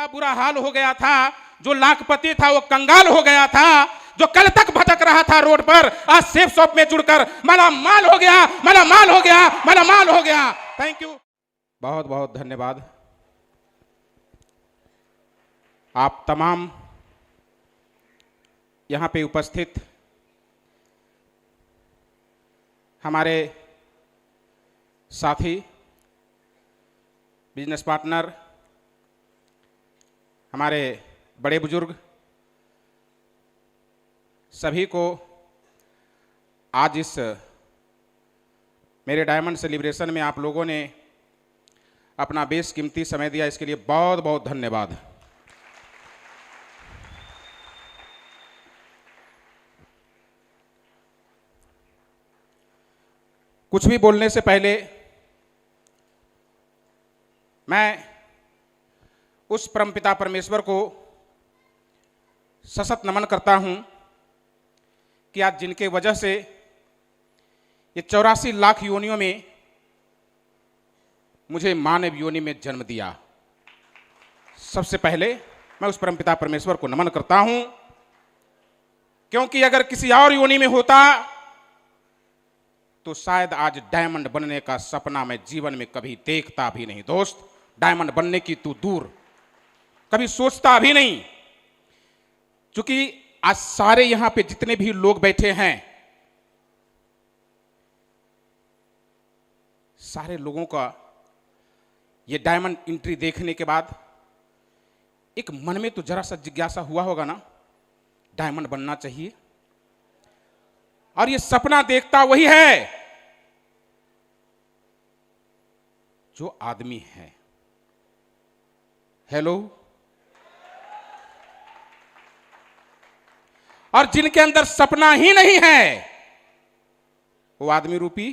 का बुरा हाल हो गया था, जो लाखपति था वो कंगाल हो गया था, जो कल तक भटक रहा था रोड पर आज सेफ शॉप में जुड़कर माला माल हो गया, माला माल हो गया, माला माल हो गया। थैंक यू, बहुत बहुत धन्यवाद। आप तमाम यहां पे उपस्थित हमारे साथी, बिजनेस पार्टनर, हमारे बड़े बुजुर्ग, सभी को आज इस मेरे डायमंड सेलिब्रेशन में आप लोगों ने अपना बेशकीमती समय दिया, इसके लिए बहुत बहुत धन्यवाद। कुछ भी बोलने से पहले मैं उस परमपिता परमेश्वर को सशत नमन करता हूं कि आज जिनके वजह से ये 84 लाख योनियों में मुझे मानव योनि में जन्म दिया। सबसे पहले मैं उस परमपिता परमेश्वर को नमन करता हूं, क्योंकि अगर किसी और योनि में होता तो शायद आज डायमंड बनने का सपना मैं जीवन में कभी देखता भी नहीं। दोस्त, डायमंड बनने की तू दूर, कभी सोचता भी नहीं। क्योंकि आज सारे यहां पे जितने भी लोग बैठे हैं, सारे लोगों का ये डायमंड एंट्री देखने के बाद एक मन में तो जरा सा जिज्ञासा हुआ होगा ना, डायमंड बनना चाहिए। और ये सपना देखता वही है जो आदमी है। हेलो, और जिनके अंदर सपना ही नहीं है वो आदमी रूपी,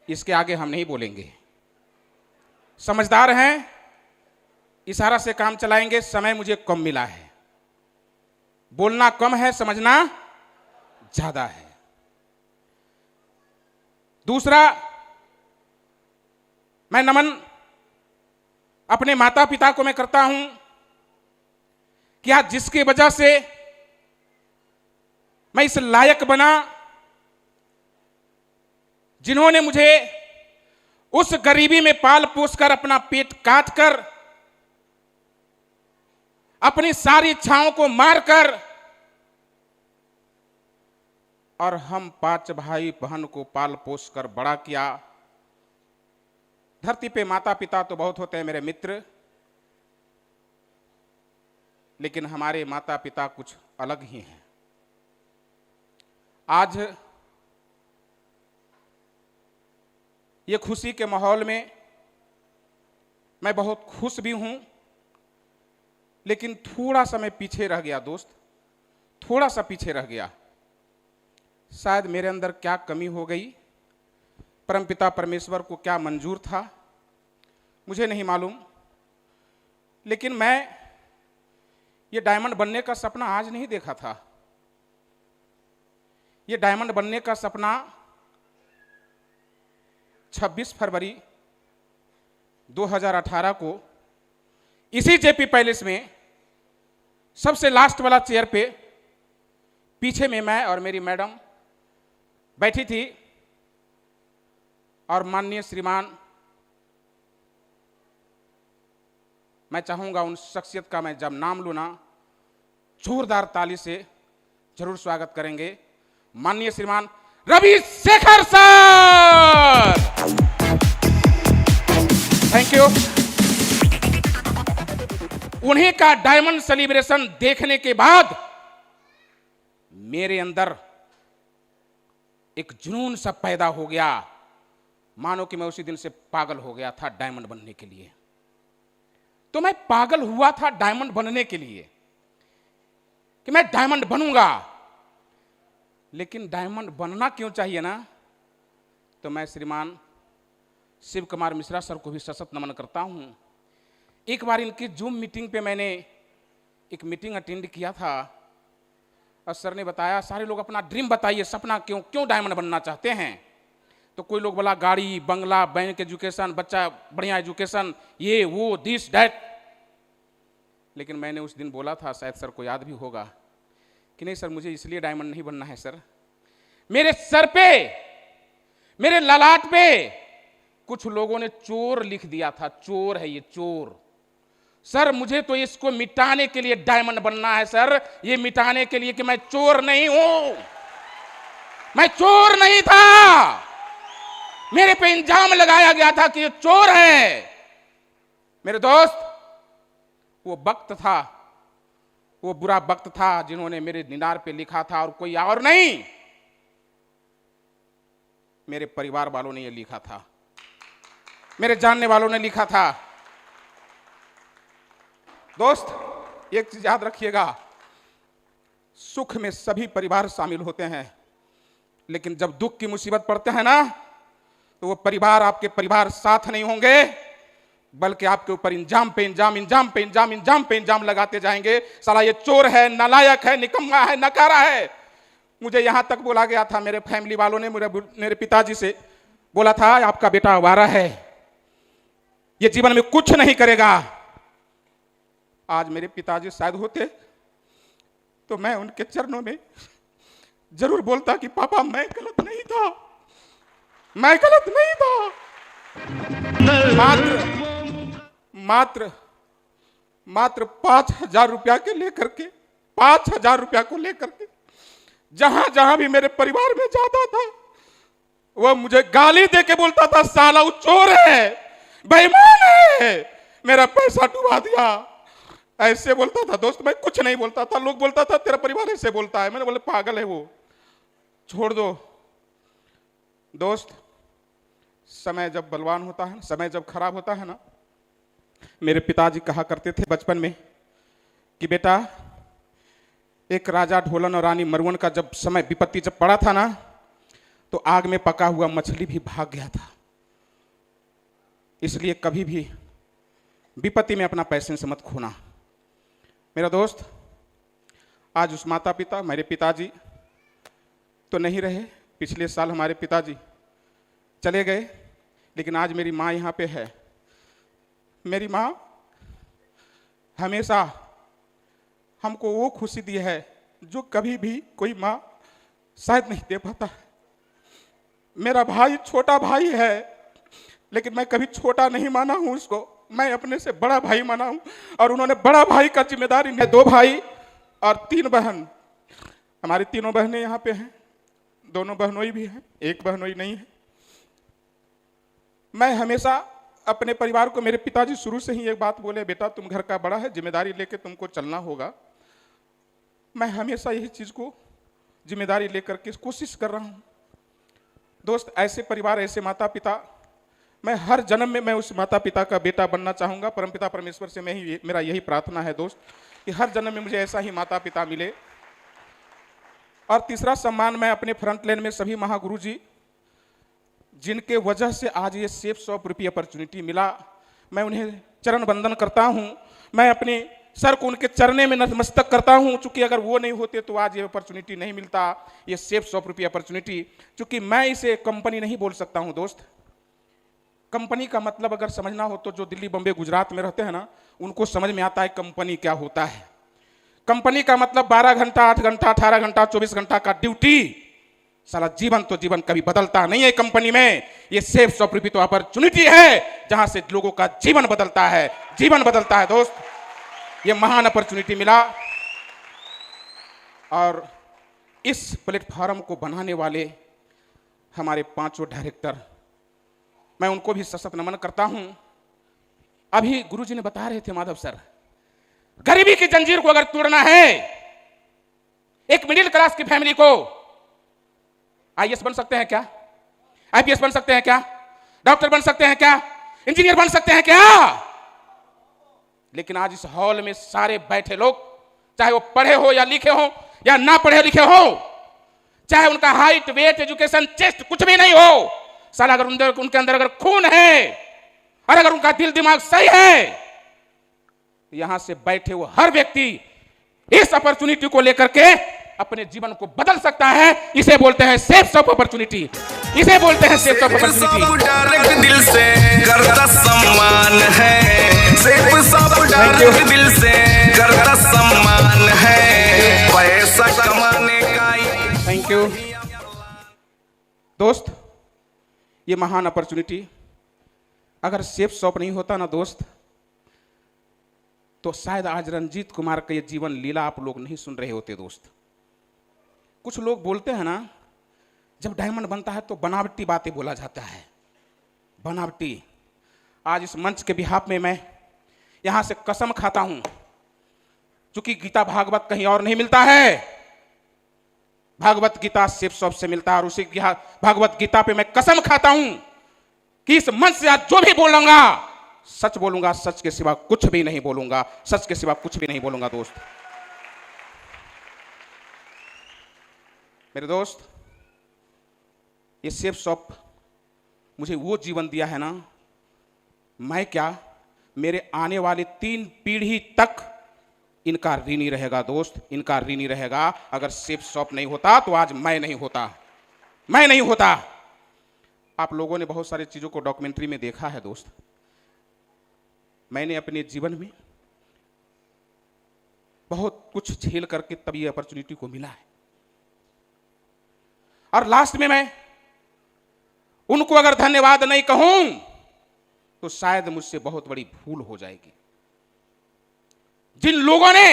इसके आगे हम नहीं बोलेंगे। समझदार हैं, इशारा से काम चलाएंगे। समय मुझे कम मिला है, बोलना कम है, समझना ज्यादा है। दूसरा, मैं नमन अपने माता पिता को मैं करता हूं कि आज जिसकी वजह से मैं इस लायक बना, जिन्होंने मुझे उस गरीबी में पाल पोस कर, अपना पेट काट कर, अपनी सारी इच्छाओं को मारकर और हम 5 भाई बहन को पाल पोस कर बड़ा किया। धरती पे माता पिता तो बहुत होते हैं मेरे मित्र, लेकिन हमारे माता पिता कुछ अलग ही हैं। आज ये खुशी के माहौल में मैं बहुत खुश भी हूं, लेकिन थोड़ा सा मैं पीछे रह गया दोस्त, थोड़ा सा पीछे रह गया। शायद मेरे अंदर क्या कमी हो गई, परमपिता परमेश्वर को क्या मंजूर था, मुझे नहीं मालूम। लेकिन मैं ये डायमंड बनने का सपना आज नहीं देखा था। ये डायमंड बनने का सपना 26 फरवरी 2018 को इसी जेपी पैलेस में सबसे लास्ट वाला चेयर पे पीछे में मैं और मेरी मैडम बैठी थी, और माननीय श्रीमान, मैं चाहूंगा उन शख्सियत का मैं जब नाम लूँ ना, जोरदार ताली से जरूर स्वागत करेंगे। माननीय श्रीमान रविशेखर सर, थैंक यू। उन्हीं का डायमंड सेलिब्रेशन देखने के बाद मेरे अंदर एक जुनून सा पैदा हो गया, मानो कि मैं उसी दिन से पागल हो गया था डायमंड बनने के लिए। तो मैं पागल हुआ था डायमंड बनने के लिए कि मैं डायमंड बनूंगा। लेकिन डायमंड बनना क्यों चाहिए ना, तो मैं श्रीमान शिव कुमार मिश्रा सर को भी सशक्त नमन करता हूं। एक बार इनकी जूम मीटिंग पे मैंने एक मीटिंग अटेंड किया था, और सर ने बताया, सारे लोग अपना ड्रीम बताइए, सपना क्यों डायमंड बनना चाहते हैं। तो कोई लोग बोला गाड़ी, बंगला, बैंक एजुकेशन, बच्चा बढ़िया एजुकेशन, ये वो दिस डैट। लेकिन मैंने उस दिन बोला था, शायद सर को याद भी होगा, कि नहीं सर मुझे इसलिए डायमंड नहीं बनना है सर, मेरे सर पे, मेरे ललाट पे कुछ लोगों ने चोर लिख दिया था, चोर है ये चोर। सर मुझे तो इसको मिटाने के लिए डायमंड बनना है सर, ये मिटाने के लिए कि मैं चोर नहीं हूं, मैं चोर नहीं था, मेरे पे इल्जाम लगाया गया था कि ये चोर है। मेरे दोस्त, वो वक्त था, वो बुरा वक्त था जिन्होंने मेरे मीनार पे लिखा था, और कोई और नहीं, मेरे परिवार वालों ने ये लिखा था, मेरे जानने वालों ने लिखा था। दोस्त एक चीज याद रखिएगा, सुख में सभी परिवार शामिल होते हैं, लेकिन जब दुख की मुसीबत पड़ते हैं ना, तो वो परिवार आपके परिवार साथ नहीं होंगे, बल्कि आपके ऊपर इंजाम पे इंजाम, इंजाम पे इंजाम, इंजाम पे इंजाम लगाते जाएंगे। साला ये चोर है, नालायक है, निकम्मा है, नकारा है। मुझे यहां तक बोला गया था, मेरे फैमिली वालों ने मेरे पिताजी से बोला था, आपका बेटा आवारा है, ये जीवन में कुछ नहीं करेगा। आज मेरे पिताजी शायद होते तो मैं उनके चरणों में जरूर बोलता कि पापा मैं गलत नहीं था, मैं गलत नहीं था। मात्र 5,000 रुपया के लेकर के, 5,000 रुपया को लेकर के जहां जहां भी मेरे परिवार में जाता था, वह मुझे गाली दे के बोलता था, साला वो चोर है, बेईमान है, मेरा पैसा डुबा दिया। ऐसे बोलता था दोस्त, मैं कुछ नहीं बोलता था। लोग बोलता था तेरा परिवार ऐसे बोलता है, मैंने बोले पागल है वो, छोड़ दो। दोस्त समय जब बलवान होता है, समय जब खराब होता है ना, मेरे पिताजी कहा करते थे बचपन में कि बेटा, एक राजा ढोलन और रानी मरुवन का जब समय विपत्ति जब पड़ा था ना, तो आग में पका हुआ मछली भी भाग गया था। इसलिए कभी भी विपत्ति में अपना पैसेंस मत खोना। मेरा दोस्त, आज उस माता पिता, मेरे पिताजी तो नहीं रहे, पिछले साल हमारे पिताजी चले गए, लेकिन आज मेरी माँ यहाँ पे है। मेरी माँ हमेशा हमको वो खुशी दी है जो कभी भी कोई माँ शायद नहीं दे पाता है। मेरा भाई छोटा भाई है, लेकिन मैं कभी छोटा नहीं माना हूँ उसको, मैं अपने से बड़ा भाई माना हूँ। और उन्होंने बड़ा भाई का जिम्मेदारी, 2 भाई और 3 बहन, हमारी तीनों बहनें यहाँ पे हैं, दोनों बहनोई भी हैं, एक बहनोई नहीं है। मैं हमेशा अपने परिवार को, मेरे पिताजी शुरू से ही एक बात बोले, बेटा तुम घर का बड़ा है, जिम्मेदारी लेके तुमको चलना होगा। मैं हमेशा यही चीज को जिम्मेदारी लेकर के कोशिश कर रहा हूँ। दोस्त, ऐसे परिवार, ऐसे माता पिता, मैं हर जन्म में मैं उस माता पिता का बेटा बनना चाहूंगा। परमपिता परमेश्वर से मेरा यही प्रार्थना है दोस्त, कि हर जन्म में मुझे ऐसा ही माता पिता मिले। और तीसरा सम्मान मैं अपने फ्रंट लाइन में सभी महागुरु जी, जिनके वजह से आज ये सेफ शॉप रुपी अपॉर्चुनिटी मिला, मैं उन्हें चरण वंदन करता हूं। मैं अपने सर को उनके चरणे में नतमस्तक करता हूं, चूंकि अगर वो नहीं होते तो आज ये अपॉर्चुनिटी नहीं मिलता, ये सेफ शॉप रुपी अपॉर्चुनिटी। चूंकि मैं इसे कंपनी नहीं बोल सकता हूं दोस्त। कंपनी का मतलब अगर समझना हो तो जो दिल्ली, बम्बई, गुजरात में रहते हैं ना, उनको समझ में आता है कंपनी क्या होता है। कंपनी का मतलब 12 घंटा, 8 घंटा, 18 घंटा, 24 घंटा का ड्यूटी। साला जीवन तो जीवन कभी बदलता नहीं है कंपनी में। ये सेफ शॉप रुपी तो अपॉर्चुनिटी है जहां से लोगों का जीवन बदलता है, जीवन बदलता है दोस्त। ये महान अपॉर्चुनिटी मिला, और इस प्लेटफॉर्म को बनाने वाले हमारे 5 डायरेक्टर, मैं उनको भी सशक्त नमन करता हूं। अभी गुरुजी ने बता रहे थे माधव सर, गरीबी की जंजीर को अगर तोड़ना है, एक मिडिल क्लास की फैमिली को, आईएएस बन सकते हैं क्या, आईपीएस बन सकते हैं क्या, डॉक्टर बन सकते हैं क्या, इंजीनियर बन सकते हैं क्या? लेकिन आज इस हॉल में सारे बैठे लोग, चाहे वो पढ़े हो या लिखे हो या ना पढ़े लिखे हो, चाहे उनका हाइट, वेट, एजुकेशन, चेस्ट कुछ भी नहीं हो, साला अगर उनके अंदर अगर खून है और अगर उनका दिल दिमाग सही है, यहां से बैठे हुए हर व्यक्ति इस अपॉर्चुनिटी को लेकर के अपने जीवन को बदल सकता है। इसे बोलते हैं सेफ शॉप अपॉर्चुनिटी, इसे बोलते हैं सेफ शॉप अपॉर्चुनिटी। दिल से करता सम्मान है, सेफ शॉप डायरेक्ट दिल से करता सम्मान है, पैसा कमाने का। थैंक यू दोस्त। ये महान अपॉर्चुनिटी, अगर सेफ शॉप नहीं होता ना दोस्त, तो शायद आज रंजीत कुमार का ये जीवन लीला आप लोग नहीं सुन रहे होते दोस्त। कुछ लोग बोलते हैं ना, जब डायमंड बनता है तो बनावटी बातें बोला जाता है, बनावटी। आज इस मंच के बिहाफ में मैं यहां से कसम खाता हूं, क्योंकि गीता भागवत कहीं और नहीं मिलता है, भागवत गीता सेफ शॉप से मिलता है। और उसी भागवत गीता पे मैं कसम खाता हूं कि इस मंच से आज जो भी बोलूंगा सच बोलूंगा, सच के सिवा कुछ भी नहीं बोलूंगा, सच के सिवा कुछ भी नहीं बोलूंगा दोस्त। मेरे दोस्त, ये सेफ शॉप मुझे वो जीवन दिया है ना, मैं क्या, मेरे आने वाले 3 पीढ़ी तक इनका ऋणी रहेगा दोस्त, इनका ऋणी रहेगा। अगर सेफ शॉप नहीं होता तो आज मैं नहीं होता, मैं नहीं होता। आप लोगों ने बहुत सारी चीजों को डॉक्यूमेंट्री में देखा है दोस्त। मैंने अपने जीवन में बहुत कुछ झेल करके तब ये अपॉर्चुनिटी को मिला है। और लास्ट में मैं उनको अगर धन्यवाद नहीं कहूं तो शायद मुझसे बहुत बड़ी भूल हो जाएगी। जिन लोगों ने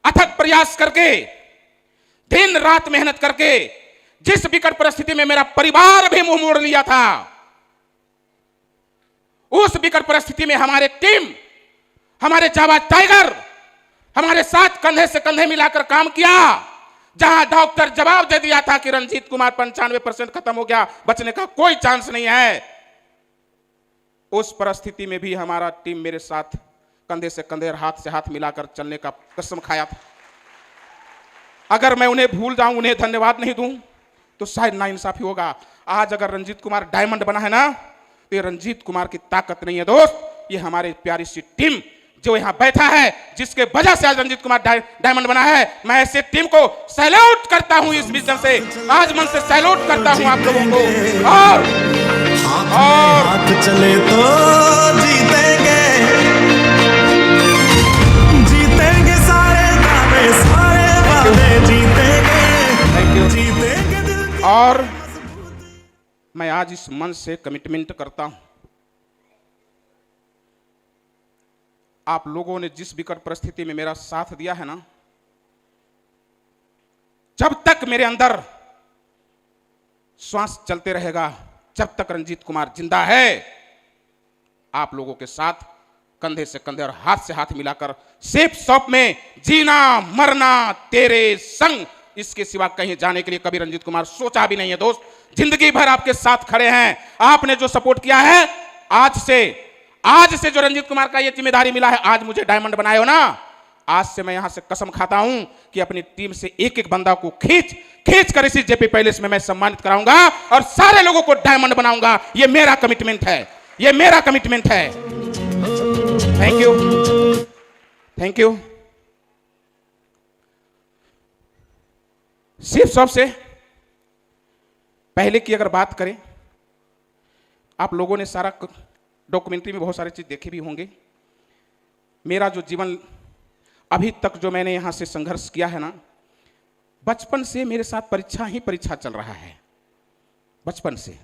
अथक प्रयास करके, दिन रात मेहनत करके, जिस विकट परिस्थिति में मेरा परिवार भी मुंह मोड़ लिया था, उस विकट परिस्थिति में हमारे टीम, हमारे जाबाज टाइगर हमारे साथ कंधे से कंधे मिलाकर काम किया। जहां डॉक्टर जवाब दे दिया था कि रंजीत कुमार 95% खत्म हो गया, बचने का कोई चांस नहीं है, उस परिस्थिति में भी हमारा टीम मेरे साथ कंधे से कंधे और हाथ से हाथ मिलाकर चलने का कसम खाया था। अगर मैं उन्हें भूल जाऊं, उन्हें धन्यवाद नहीं दूं, तो शायद नाइंसाफी होगा। आज अगर रंजीत कुमार डायमंड बना है ना, तो ये रंजीत कुमार की ताकत नहीं है दोस्त, ये हमारी प्यारी सी टीम जो यहां बैठा है, जिसके वजह से आज रंजीत कुमार डायमंड बना है। मैं ऐसे टीम को सैल्यूट करता हूं, इस विजन से आज मन से सैल्यूट करता हूं आप लोगों को। और हाथ चले तो जीतेंगे, जीतेंगे सारे दावे, सारे वादे जीतेंगे, जीतेंगे। और मैं आज इस मन से कमिटमेंट करता हूं, आप लोगों ने जिस विकट परिस्थिति में मेरा साथ दिया है ना, जब तक मेरे अंदर श्वास चलते रहेगा, जब तक रंजीत कुमार जिंदा है, आप लोगों के साथ कंधे से कंधे और हाथ से हाथ मिलाकर सेफ शॉप में जीना मरना तेरे संग, इसके सिवा कहीं जाने के लिए कभी रंजीत कुमार सोचा भी नहीं है दोस्त। जिंदगी भर आपके साथ खड़े हैं, आपने जो सपोर्ट किया है, आज से जो रंजीत कुमार का ये जिम्मेदारी मिला है, आज मुझे डायमंड बनाए हो ना, आज से मैं यहां से कसम खाता हूं कि अपनी टीम से एक एक बंदा को खींच कर इसी जेपी पैलेस में मैं सम्मानित कराऊंगा और सारे लोगों को डायमंड बनाऊंगा। ये मेरा कमिटमेंट है, ये मेरा कमिटमेंट है। Thank you, thank you. Safe shop से पहले की अगर बात करें, आप लोगों ने सारा डॉक्यूमेंट्री में बहुत सारी चीज देखी भी होंगे। मेरा जो जीवन अभी तक जो मैंने यहां से संघर्ष किया है ना, बचपन से मेरे साथ परीक्षा ही परीक्षा चल रहा है। बचपन से,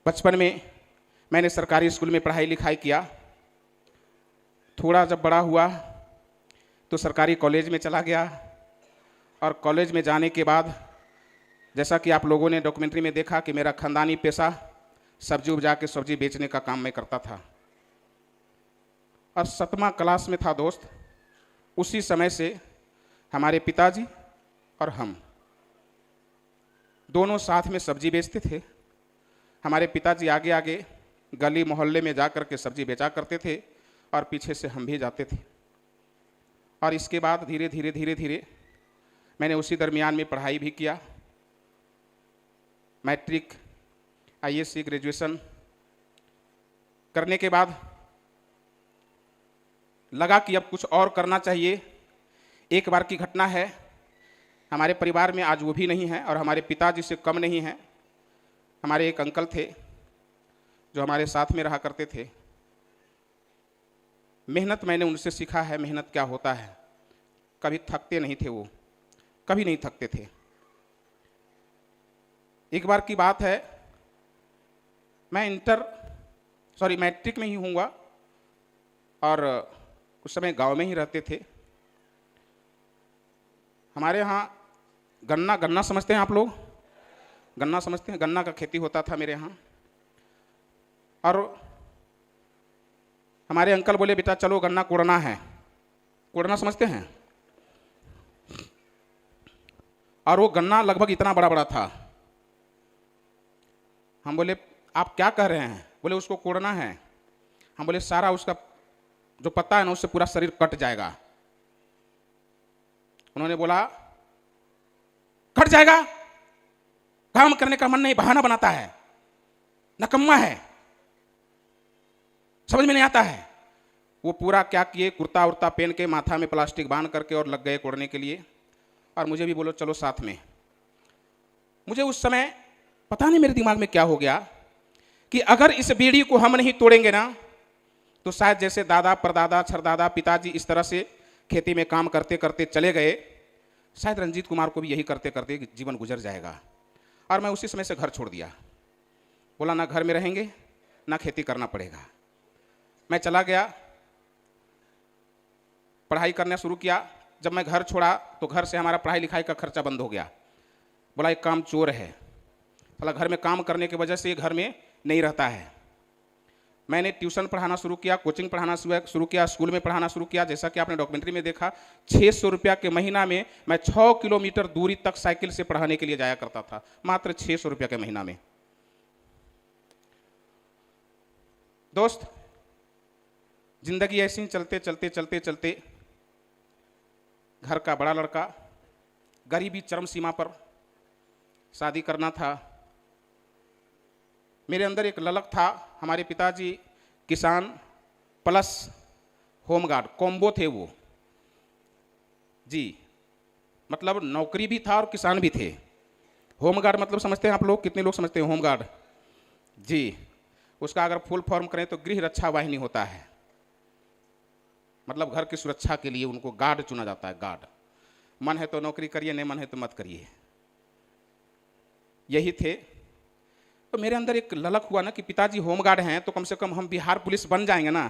बचपन में मैंने सरकारी स्कूल में पढ़ाई लिखाई किया। थोड़ा जब बड़ा हुआ तो सरकारी कॉलेज में चला गया, और कॉलेज में जाने के बाद जैसा कि आप लोगों ने डॉक्यूमेंट्री में देखा कि मेरा खानदानी पेशा सब्जी उपजा के सब्जी बेचने का काम मैं करता था। और 7वां क्लास में था दोस्त, उसी समय से हमारे पिताजी और हम दोनों साथ में सब्जी बेचते थे। हमारे पिताजी आगे आगे गली मोहल्ले में जा कर के सब्जी बेचा करते थे और पीछे से हम भी जाते थे। और इसके बाद धीरे धीरे मैंने उसी दरमियान में पढ़ाई भी किया। मैट्रिक, आईएससी, ग्रेजुएशन करने के बाद लगा कि अब कुछ और करना चाहिए। एक बार की घटना है, हमारे परिवार में आज वो भी नहीं है और हमारे पिताजी से कम नहीं है। हमारे एक अंकल थे जो हमारे साथ में रहा करते थे। मेहनत मैंने उनसे सीखा है, मेहनत क्या होता है। कभी थकते नहीं थे वो, कभी नहीं थकते थे। एक बार की बात है, मैं मैट्रिक में ही हूँगा और उस समय गांव में ही रहते थे। हमारे यहाँ गन्ना समझते हैं आप लोग? गन्ना समझते हैं? गन्ना का खेती होता था मेरे यहाँ। और हमारे अंकल बोले बेटा चलो गन्ना कोड़ना है। कोड़ना समझते हैं? और वो गन्ना लगभग इतना बड़ा बड़ा था। हम बोले आप क्या कह रहे हैं? बोले उसको कोड़ना है। हम बोले सारा उसका जो पत्ता है ना उससे पूरा शरीर कट जाएगा। उन्होंने बोला कट जाएगा? काम करने का मन नहीं, बहाना बनाता है, नकम्मा है, समझ में नहीं आता है। वो पूरा क्या किए, कुर्ता उर्ता पहन के माथा में प्लास्टिक बांध करके और लग गए कोड़ने के लिए। और मुझे भी बोलो चलो साथ में। मुझे उस समय पता नहीं मेरे दिमाग में क्या हो गया कि अगर इस बीड़ी को हम नहीं तोड़ेंगे ना तो शायद जैसे दादा परदादा छरदादा पिताजी इस तरह से खेती में काम करते करते चले गए, शायद रंजीत कुमार को भी यही करते करते जीवन गुजर जाएगा। और मैं उसी समय से घर छोड़ दिया। बोला ना घर में रहेंगे ना खेती करना पड़ेगा। मैं चला गया, पढ़ाई करना शुरू किया। जब मैं घर छोड़ा तो घर से हमारा पढ़ाई लिखाई का खर्चा बंद हो गया। बोला एक काम चोर है, साला घर में काम करने की वजह से ये घर में नहीं रहता है। मैंने ट्यूशन पढ़ाना शुरू किया, कोचिंग पढ़ाना शुरू किया, स्कूल में पढ़ाना शुरू किया। जैसा कि आपने डॉक्यूमेंट्री में देखा, 600 रुपया के महीना में मैं 6 किलोमीटर दूरी तक साइकिल से पढ़ाने के लिए जाया करता था, मात्र 600 रुपया के महीना में। दोस्त, जिंदगी ऐसी ही चलते चलते चलते चलते घर का बड़ा लड़का, गरीबी चरम सीमा पर, शादी करना था। मेरे अंदर एक ललक था। हमारे पिताजी किसान प्लस होमगार्ड कॉम्बो थे वो जी, मतलब नौकरी भी था और किसान भी थे। होमगार्ड मतलब समझते हैं आप लोग? कितने लोग समझते हैं होमगार्ड? जी, उसका अगर फुल फॉर्म करें तो गृह रक्षा वाहिनी होता है। मतलब घर की सुरक्षा के लिए उनको गार्ड चुना जाता है। गार्ड, मन है तो नौकरी करिए, नहीं मन है तो मत करिए। यही थे। तो मेरे अंदर एक ललक हुआ ना कि पिताजी होमगार्ड हैं तो कम से कम हम बिहार पुलिस बन जाएंगे ना,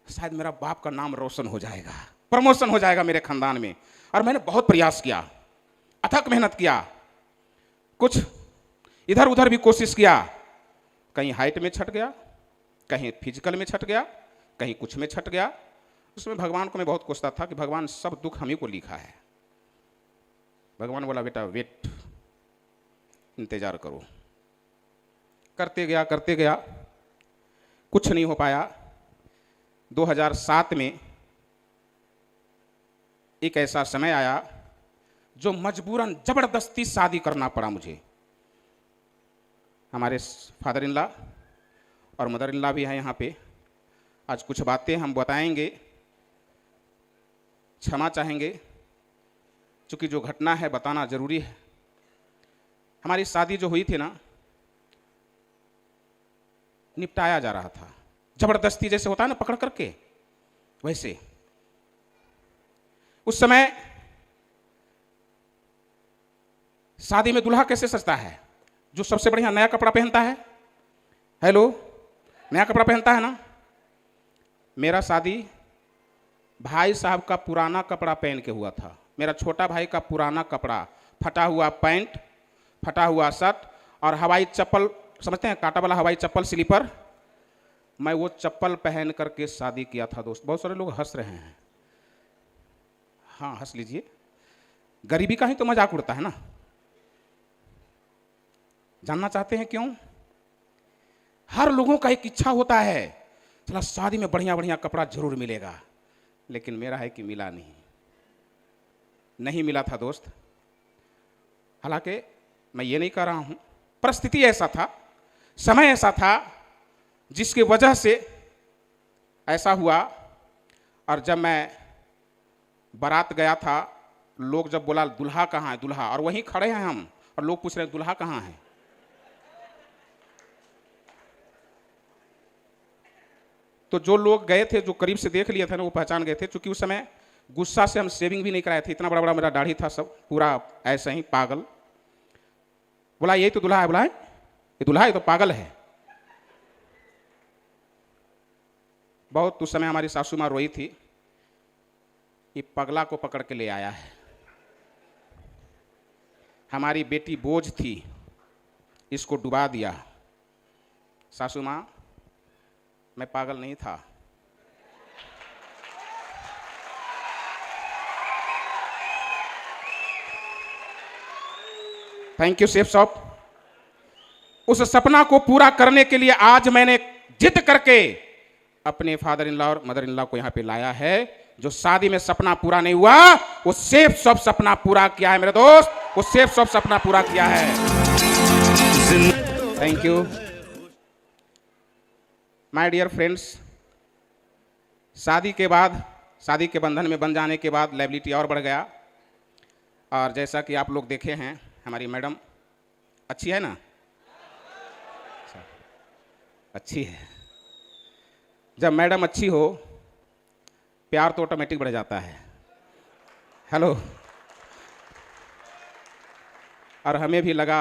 शायद मेरा बाप का नाम रोशन हो जाएगा, प्रमोशन हो जाएगा मेरे खानदान में। और मैंने बहुत प्रयास किया, अथक मेहनत किया, कुछ इधर उधर भी कोशिश किया। कहीं हाइट में छट गया, कहीं फिजिकल में छट गया, कहीं कुछ में छट गया। उसमें भगवान को मैं बहुत कोसता था कि भगवान सब दुख हम ही को लिखा है। भगवान बोला बेटा वेट, इंतजार करो। करते गया, कुछ नहीं हो पाया। 2007 में एक ऐसा समय आया जो मजबूरन जबरदस्ती शादी करना पड़ा मुझे। हमारे फादर इन लॉ और मदर इन लॉ भी हैं यहाँ पे। आज कुछ बातें हम बताएंगे, क्षमा चाहेंगे, क्योंकि जो घटना है बताना जरूरी है। हमारी शादी जो हुई थी ना, निपटाया जा रहा था जबरदस्ती, जैसे होता है ना पकड़ करके, वैसे। उस समय शादी में दूल्हा कैसे सजता है? जो सबसे बढ़िया नया कपड़ा पहनता है। हेलो, नया कपड़ा पहनता है ना। मेरा शादी भाई साहब का पुराना कपड़ा पहन के हुआ था। मेरा छोटा भाई का पुराना कपड़ा, फटा हुआ पैंट, फटा हुआ शर्ट और हवाई चप्पल, समझते हैं कांटा वाला हवाई चप्पल, स्लीपर। मैं वो चप्पल पहन करके शादी किया था दोस्त। बहुत सारे लोग हंस रहे हैं। हाँ हंस लीजिए, गरीबी का ही तो मजाक उड़ता है ना। जानना चाहते हैं क्यों? हर लोगों का एक इच्छा होता है, चला शादी में बढ़िया बढ़िया कपड़ा जरूर मिलेगा, लेकिन मेरा है कि मिला नहीं मिला था दोस्त। हालांकि मैं ये नहीं कह रहा हूं, परिस्थिति ऐसा था, समय ऐसा था जिसकी वजह से ऐसा हुआ। और जब मैं बारात गया था, लोग जब बोला दुल्हा कहाँ है, दुल्हा, और वहीं खड़े हैं हम और लोग पूछ रहे हैं दुल्हा कहाँ है। तो जो लोग गए थे, जो करीब से देख लिए थे ना, वो पहचान गए थे, क्योंकि उस समय गुस्सा से हम शेविंग भी नहीं कराए थे, इतना बड़ा बड़ा मेरा दाढ़ी था, सब पूरा ऐसा ही पागल। बोला यही तो दूल्हा है, बोला है ये दूल्हा है, तो पागल है। बहुत उस समय हमारी सासू माँ रोई थी, ये पगला को पकड़ के ले आया है, हमारी बेटी बोझ थी, इसको डुबा दिया। सासू माँ, मैं पागल नहीं था, थैंक यू शेफ साहब। उस सपना को पूरा करने के लिए आज मैंने जिद करके अपने फादर इन लॉ और मदर इन लॉ को यहां पे लाया है। जो शादी में सपना पूरा नहीं हुआ, वो शेफ साहब सपना पूरा किया है मेरे दोस्त, वो शेफ साहब सपना पूरा किया है। Thank you my dear friends. शादी के बाद, शादी के बंधन में बन जाने के बाद लायबिलिटी और बढ़ गया। और जैसा कि आप लोग देखे हैं, हमारी मैडम अच्छी है ना, अच्छी है। जब मैडम अच्छी हो, प्यार तो ऑटोमेटिक बढ़ जाता है। हेलो। और हमें भी लगा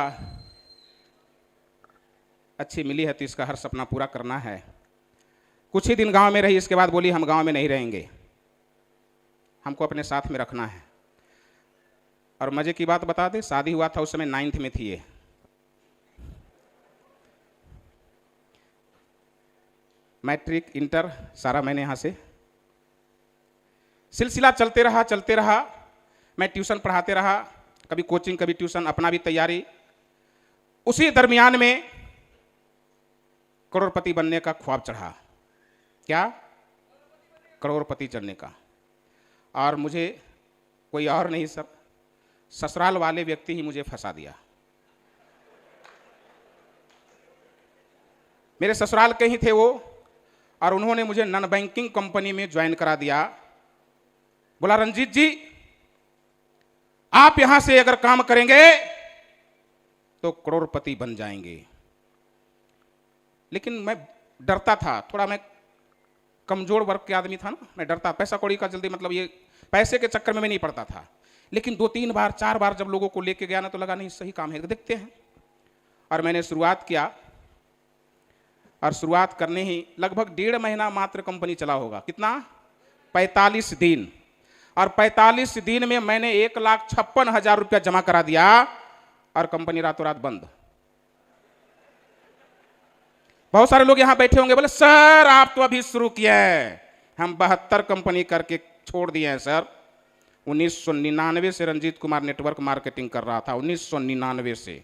अच्छी मिली है तो इसका हर सपना पूरा करना है। कुछ ही दिन गांव में रही, इसके बाद बोली हम गांव में नहीं रहेंगे, हमको अपने साथ में रखना है। और मजे की बात बता दें, शादी हुआ था उस समय 9th में थी ये। मैट्रिक इंटर सारा मैंने यहाँ से सिलसिला चलते रहा। मैं ट्यूशन पढ़ाते रहा, कभी कोचिंग कभी ट्यूशन, अपना भी तैयारी। उसी दरमियान में करोड़पति बनने का ख्वाब चढ़ा। क्या? करोड़पति चढ़ने का। और मुझे कोई और नहीं सर, ससुराल वाले व्यक्ति ही मुझे फंसा दिया। मेरे ससुराल के ही थे वो, और उन्होंने मुझे नॉन बैंकिंग कंपनी में ज्वाइन करा दिया। बोला रंजीत जी, आप यहां से अगर काम करेंगे तो करोड़पति बन जाएंगे। लेकिन मैं डरता था थोड़ा, मैं कमजोर वर्ग के आदमी था ना, मैं डरता, पैसा कौड़ी का जल्दी, मतलब ये पैसे के चक्कर में मैं नहीं पड़ता था। लेकिन 2-3 बार 4 बार जब लोगों को लेके गया ना, तो लगा नहीं सही काम है, देखते हैं। और मैंने शुरुआत किया, और शुरुआत करने ही लगभग 1.5 महीना मात्र कंपनी चला होगा। कितना? 45 दिन। और 45 दिन में मैंने 1,56,000 रुपया जमा करा दिया, और कंपनी रातों रात बंद। बहुत सारे लोग यहां बैठे होंगे, बोले सर आप तो अभी शुरू किए हैं, हम 72 कंपनी करके छोड़ दिए हैं सर। 1999 से रंजीत कुमार नेटवर्क मार्केटिंग कर रहा था, 1999 से।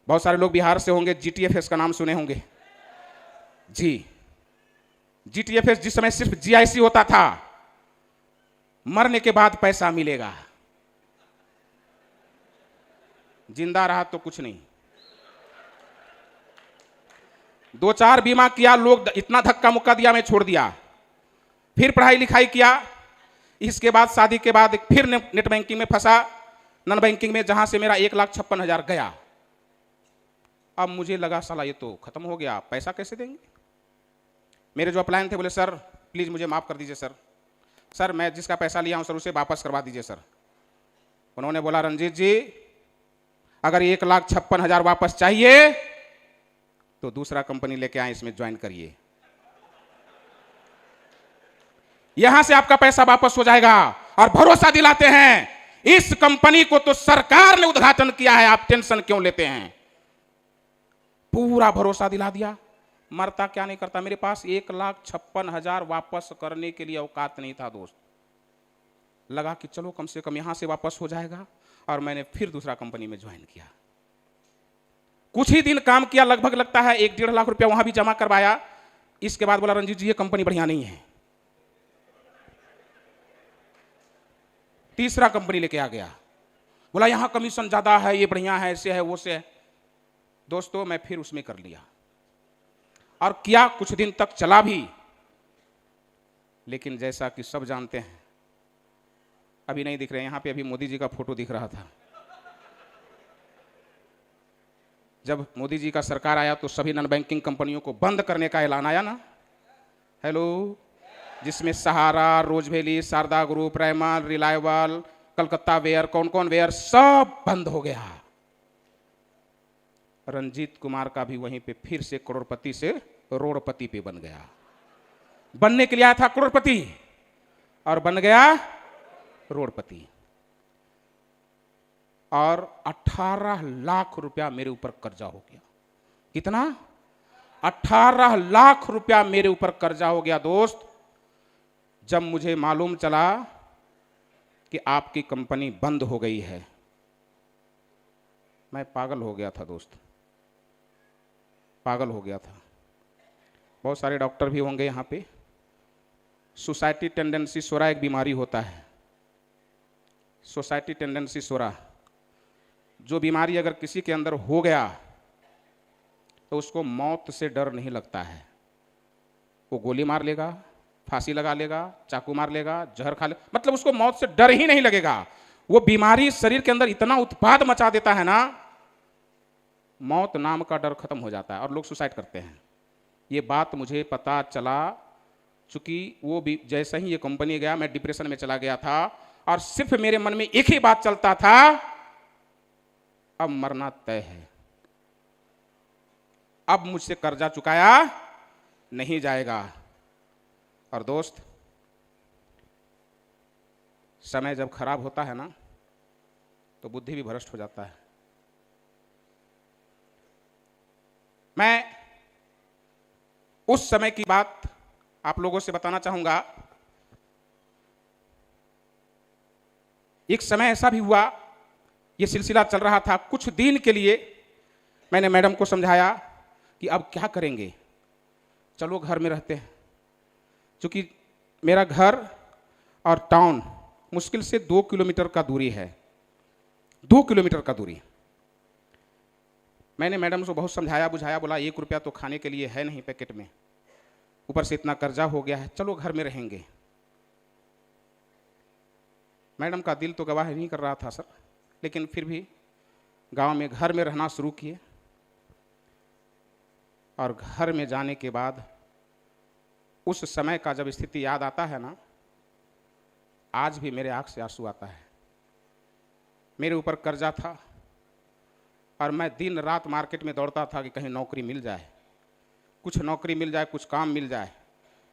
बहुत सारे लोग बिहार से होंगे, GTFS का नाम सुने होंगे जी। GTFS जिस समय सिर्फ GIC होता था, मरने के बाद पैसा मिलेगा, जिंदा रहा तो कुछ नहीं। 2-4 बीमा किया, लोग इतना धक्का मुक्का दिया, मैं छोड़ दिया। फिर पढ़ाई लिखाई किया, इसके बाद शादी के बाद फिर नेट बैंकिंग में फंसा, नॉन बैंकिंग में, जहां से मेरा 1,56,000 गया। अब मुझे लगा साला ये तो खत्म हो गया, पैसा कैसे देंगे। मेरे जो अपलाइन थे बोले सर प्लीज मुझे माफ कर दीजिए सर, सर मैं जिसका पैसा लिया हूं सर उसे वापस करवा दीजिए सर। उन्होंने बोला रंजीत जी, अगर 1,56,000 वापस चाहिए तो दूसरा कंपनी लेके आए, इसमें ज्वाइन करिए, यहां से आपका पैसा वापस हो जाएगा। और भरोसा दिलाते हैं, इस कंपनी को तो सरकार ने उद्घाटन किया है, आप टेंशन क्यों लेते हैं। पूरा भरोसा दिला दिया। मरता क्या नहीं करता, मेरे पास 1,56,000 वापस करने के लिए औकात नहीं था दोस्त। लगा कि चलो कम से कम यहां से वापस हो जाएगा, और मैंने फिर दूसरा कंपनी में ज्वाइन किया। कुछ ही दिन काम किया, लगभग लगता है 1-1.5 लाख रुपया वहां भी जमा करवाया। इसके बाद बोला रंजीत जी ये कंपनी बढ़िया नहीं है, तीसरा कंपनी लेके आ गया। बोला यहां कमीशन ज्यादा है, ये बढ़िया है, ऐसे है वो से है। दोस्तों मैं फिर उसमें कर लिया, और किया, कुछ दिन तक चला भी। लेकिन जैसा कि सब जानते हैं, अभी नहीं दिख रहे यहां पे, अभी मोदी जी का फोटो दिख रहा था। जब मोदी जी का सरकार आया तो सभी नॉन बैंकिंग कंपनियों को बंद करने का ऐलान आया ना, हेलो, जिसमें Sahara, Rose Valley, Sharda group, रेमल, रिलायबल, कलकत्ता वेयर, कौन कौन वेयर, सब बंद हो गया। रंजीत कुमार का भी वहीं पे फिर से करोड़पति से रोड़पति पे बन गया। बनने के लिए आया था करोड़पति और बन गया रोड़पति। और 18 लाख रुपया मेरे ऊपर कर्जा हो गया। कितना? 18 लाख रुपया मेरे ऊपर कर्जा हो गया दोस्त। जब मुझे मालूम चला कि आपकी कंपनी बंद हो गई है, मैं पागल हो गया था दोस्त, पागल हो गया था। बहुत सारे डॉक्टर भी होंगे यहाँ पे। सोसाइटी टेंडेंसी सोरा एक बीमारी होता है, सोसाइटी टेंडेंसी सोरा। जो बीमारी अगर किसी के अंदर हो गया तो उसको मौत से डर नहीं लगता है। वो गोली मार लेगा, फांसी लगा लेगा, चाकू मार लेगा, जहर खा ले, मतलब उसको मौत से डर ही नहीं लगेगा। वो बीमारी शरीर के अंदर इतना उत्पाद मचा देता है ना, मौत नाम का डर खत्म हो जाता है और लोग सुसाइड करते हैं। ये बात मुझे पता चला, चूंकि वो भी जैसे ही ये कंपनी गया मैं डिप्रेशन में चला गया था और सिर्फ मेरे मन में एक ही बात चलता था, अब मरना तय है, अब मुझसे कर्जा चुकाया नहीं जाएगा। और दोस्त, समय जब खराब होता है ना तो बुद्धि भी भ्रष्ट हो जाता है। मैं उस समय की बात आप लोगों से बताना चाहूंगा। एक समय ऐसा भी हुआ, ये सिलसिला चल रहा था, कुछ दिन के लिए मैंने मैडम को समझाया कि अब क्या करेंगे, चलो घर में रहते हैं। क्योंकि मेरा घर और टाउन मुश्किल से 2 किलोमीटर का दूरी है, 2 किलोमीटर का दूरी। मैंने मैडम को बहुत समझाया बुझाया, बोला 1 रुपया तो खाने के लिए है नहीं पैकेट में, ऊपर से इतना कर्जा हो गया है, चलो घर में रहेंगे। मैडम का दिल तो गवाह नहीं कर रहा था सर, लेकिन फिर भी गांव में घर में रहना शुरू किए। और घर में जाने के बाद उस समय का जब स्थिति याद आता है ना, आज भी मेरे आंख से आंसू आता है। मेरे ऊपर कर्जा था और मैं दिन रात मार्केट में दौड़ता था कि कहीं नौकरी मिल जाए, कुछ नौकरी मिल जाए, कुछ काम मिल जाए।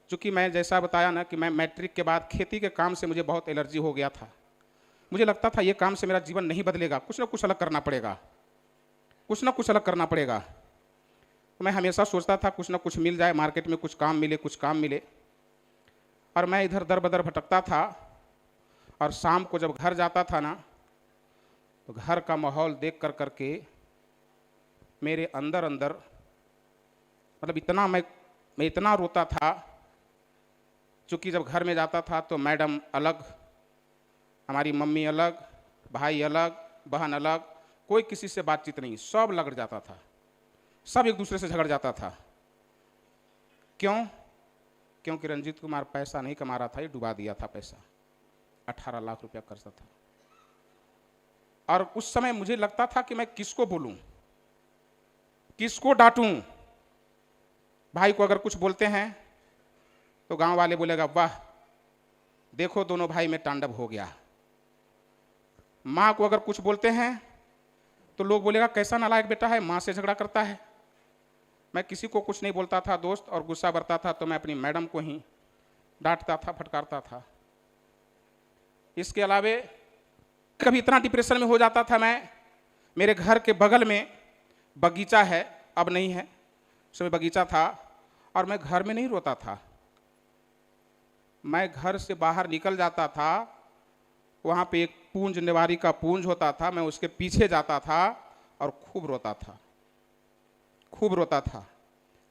क्योंकि मैं जैसा बताया ना कि मैं मैट्रिक के बाद खेती के काम से मुझे बहुत एलर्जी हो गया था। मुझे लगता था ये काम से मेरा जीवन नहीं बदलेगा, कुछ ना कुछ अलग करना पड़ेगा, कुछ ना कुछ अलग करना पड़ेगा। तो मैं हमेशा सोचता था कुछ ना कुछ मिल जाए, मार्केट में कुछ काम मिले, कुछ काम मिले। और मैं इधर दर बदर भटकता था और शाम को जब घर जाता था ना तो घर का माहौल देख कर करके मेरे अंदर अंदर मतलब इतना मैं इतना रोता था। क्योंकि जब घर में जाता था तो मैडम अलग, हमारी मम्मी अलग, भाई अलग, बहन अलग, कोई किसी से बातचीत नहीं, सब लड़ जाता था, सब एक दूसरे से झगड़ जाता था। क्यों? क्योंकि रंजीत कुमार पैसा नहीं कमा रहा था, ये डुबा दिया था पैसा, 18 लाख रुपया कर्जा था। और उस समय मुझे लगता था कि मैं किसको बोलूं, किसको डांटूं। भाई को अगर कुछ बोलते हैं तो गांव वाले बोलेगा वाह देखो दोनों भाई में तांडव हो गया। माँ को अगर कुछ बोलते हैं तो लोग बोलेगा कैसा नालायक बेटा है, माँ से झगड़ा करता है। मैं किसी को कुछ नहीं बोलता था दोस्त, और गुस्सा बरता था तो मैं अपनी मैडम को ही डांटता था, फटकारता था। इसके अलावे कभी इतना डिप्रेशन में हो जाता था मैं, मेरे घर के बगल में बगीचा है, अब नहीं है, उसमें बगीचा था, और मैं घर में नहीं रोता था, मैं घर से बाहर निकल जाता था। वहाँ पे एक पूंज निवारी का पूंज होता था, मैं उसके पीछे जाता था और खूब रोता था, खूब रोता था,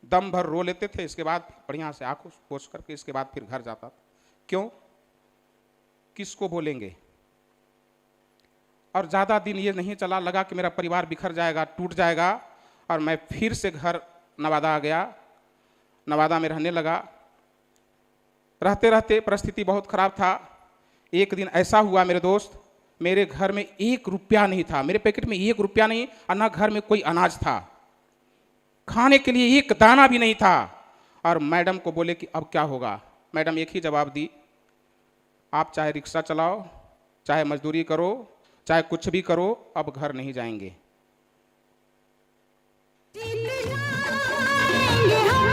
दम भर रो लेते थे। इसके बाद बढ़िया से आंखों पोंछ करके इसके बाद फिर घर जाता था। क्यों? किसको बोलेंगे। और ज़्यादा दिन ये नहीं चला, लगा कि मेरा परिवार बिखर जाएगा, टूट जाएगा, और मैं फिर से घर नवादा आ गया, नवादा में रहने लगा। रहते रहते परिस्थिति बहुत खराब था। एक दिन ऐसा हुआ मेरे दोस्त, मेरे घर में 1 रुपया नहीं था, मेरे पैकेट में 1 रुपया नहीं, और ना घर में कोई अनाज था, खाने के लिए एक दाना भी नहीं था। और मैडम को बोले कि अब क्या होगा। मैडम एक ही जवाब दी, आप चाहे रिक्शा चलाओ, चाहे मजदूरी करो, चाहे कुछ भी करो, अब घर नहीं जाएंगे।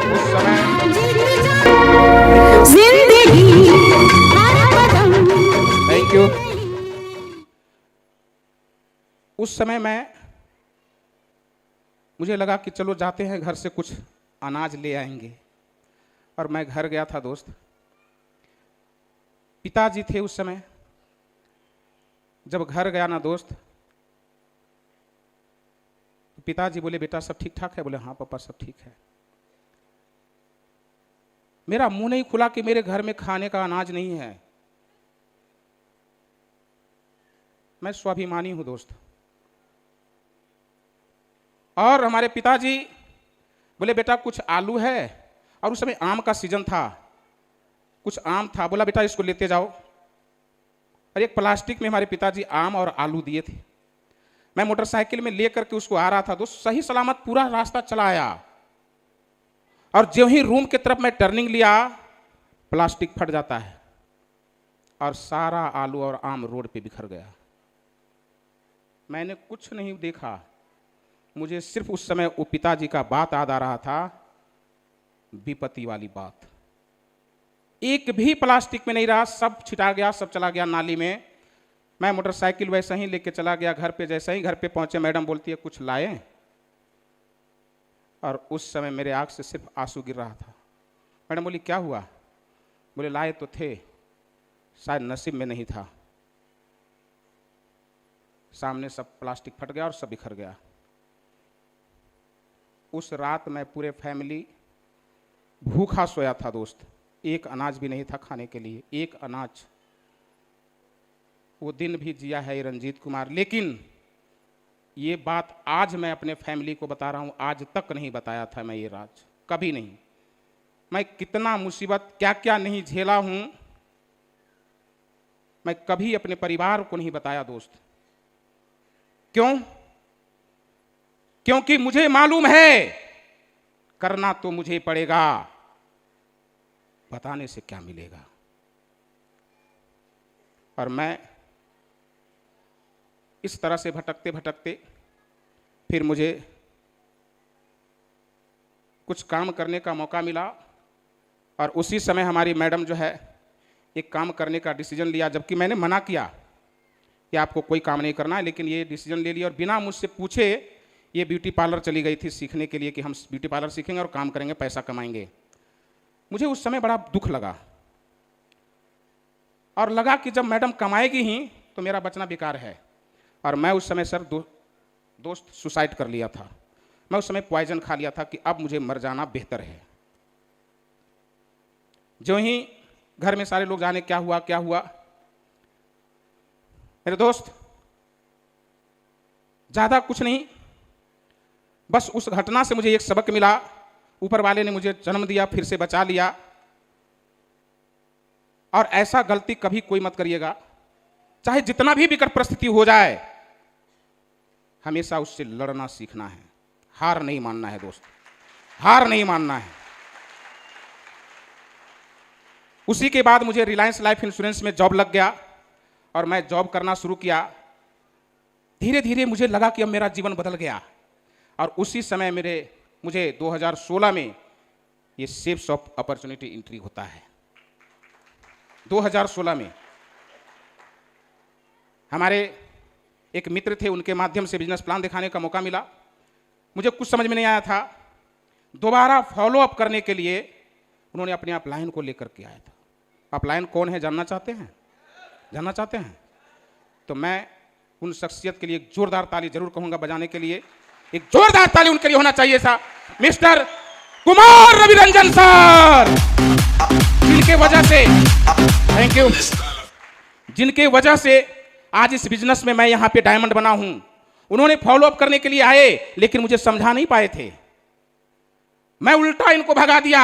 उस समय थैंक यू। उस समय मुझे लगा कि चलो जाते हैं घर से कुछ अनाज ले आएंगे, और मैं घर गया था दोस्त। पिताजी थे उस समय। जब घर गया ना दोस्त, पिताजी बोले बेटा सब ठीक ठाक है? बोले हाँ पापा सब ठीक है। मेरा मुंह नहीं खुला कि मेरे घर में खाने का अनाज नहीं है। मैं स्वाभिमानी हूं दोस्त। और हमारे पिताजी बोले बेटा कुछ आलू है, और उस समय आम का सीजन था, कुछ आम था, बोला बेटा इसको लेते जाओ। और एक प्लास्टिक में हमारे पिताजी आम और आलू दिए थे। मैं मोटरसाइकिल में लेकर के उसको आ रहा था दोस्त, सही सलामत पूरा रास्ता चला आया, और जो ही रूम की तरफ मैं टर्निंग लिया, प्लास्टिक फट जाता है और सारा आलू और आम रोड पे बिखर गया। मैंने कुछ नहीं देखा, मुझे सिर्फ उस समय वो पिताजी का बात याद आ रहा था, विपत्ति वाली बात। एक भी प्लास्टिक में नहीं रहा, सब छिटा गया, सब चला गया नाली में। मैं मोटरसाइकिल वैसे ही लेके चला गया घर पे। जैसे ही घर पे पहुंचे, मैडम बोलती है कुछ लाए, और उस समय मेरे आंख से सिर्फ आंसू गिर रहा था। मैडम बोली क्या हुआ? बोले लाए तो थे, शायद नसीब में नहीं था। सामने सब प्लास्टिक फट गया और सब बिखर गया। उस रात मैं पूरे फैमिली भूखा सोया था दोस्त। एक अनाज भी नहीं था खाने के लिए, एक अनाज। वो दिन भी जिया है रंजीत कुमार। लेकिन ये बात आज मैं अपने फैमिली को बता रहा हूं, आज तक नहीं बताया था मैं ये राज, कभी नहीं। मैं कितना मुसीबत क्या क्या नहीं झेला हूं, मैं कभी अपने परिवार को नहीं बताया दोस्त। क्यों? क्योंकि मुझे मालूम है करना तो मुझे पड़ेगा, बताने से क्या मिलेगा। और मैं इस तरह से भटकते भटकते फिर मुझे कुछ काम करने का मौका मिला, और उसी समय हमारी मैडम जो है एक काम करने का डिसीजन लिया, जबकि मैंने मना किया कि आपको कोई काम नहीं करना है, लेकिन ये डिसीजन ले लिया और बिना मुझसे पूछे ये ब्यूटी पार्लर चली गई थी सीखने के लिए कि हम ब्यूटी पार्लर सीखेंगे और काम करेंगे, पैसा कमाएंगे। मुझे उस समय बड़ा दुख लगा, और लगा कि जब मैडम कमाएगी ही तो मेरा बचना बेकार है। और मैं उस समय सर दोस्त सुसाइड कर लिया था। मैं उस समय पॉइजन खा लिया था कि अब मुझे मर जाना बेहतर है। जो ही घर में सारे लोग जाने क्या हुआ क्या हुआ, मेरे दोस्त ज़्यादा कुछ नहीं, बस उस घटना से मुझे एक सबक मिला। ऊपर वाले ने मुझे जन्म दिया, फिर से बचा लिया, और ऐसा गलती कभी कोई मत करिएगा। चाहे जितना भी विकट परिस्थिति हो जाए, हमेशा उससे लड़ना सीखना है, हार नहीं मानना है दोस्त, हार नहीं मानना है। उसी के बाद मुझे रिलायंस लाइफ इंश्योरेंस में जॉब लग गया, और मैं जॉब करना शुरू किया। धीरे धीरे मुझे लगा कि अब मेरा जीवन बदल गया। और उसी समय मुझे 2016 में ये शेप्स ऑफ अपॉर्चुनिटी एंट्री होता है। 2016 में हमारे एक मित्र थे, उनके माध्यम से बिजनेस प्लान दिखाने का मौका मिला। मुझे कुछ समझ में नहीं आया था। दोबारा फॉलो अप करने के लिए उन्होंने अपने अपलाइन को लेकर के आया था। अपलाइन कौन है जानना चाहते हैं? जानना चाहते हैं? तो मैं उन शख्सियत के लिए एक जोरदार ताली जरूर कहूंगा बजाने के लिए। एक जोरदार ताली उनके लिए होना चाहिए सा। मिस्टर कुमार रविरंजन सर, जिनके वजह से, थैंक यू, जिनके वजह से आज इस बिजनेस में मैं यहां पे डायमंड बना हूं। उन्होंने फॉलो अप करने के लिए आए, लेकिन मुझे समझा नहीं पाए थे। मैं उल्टा इनको भगा दिया,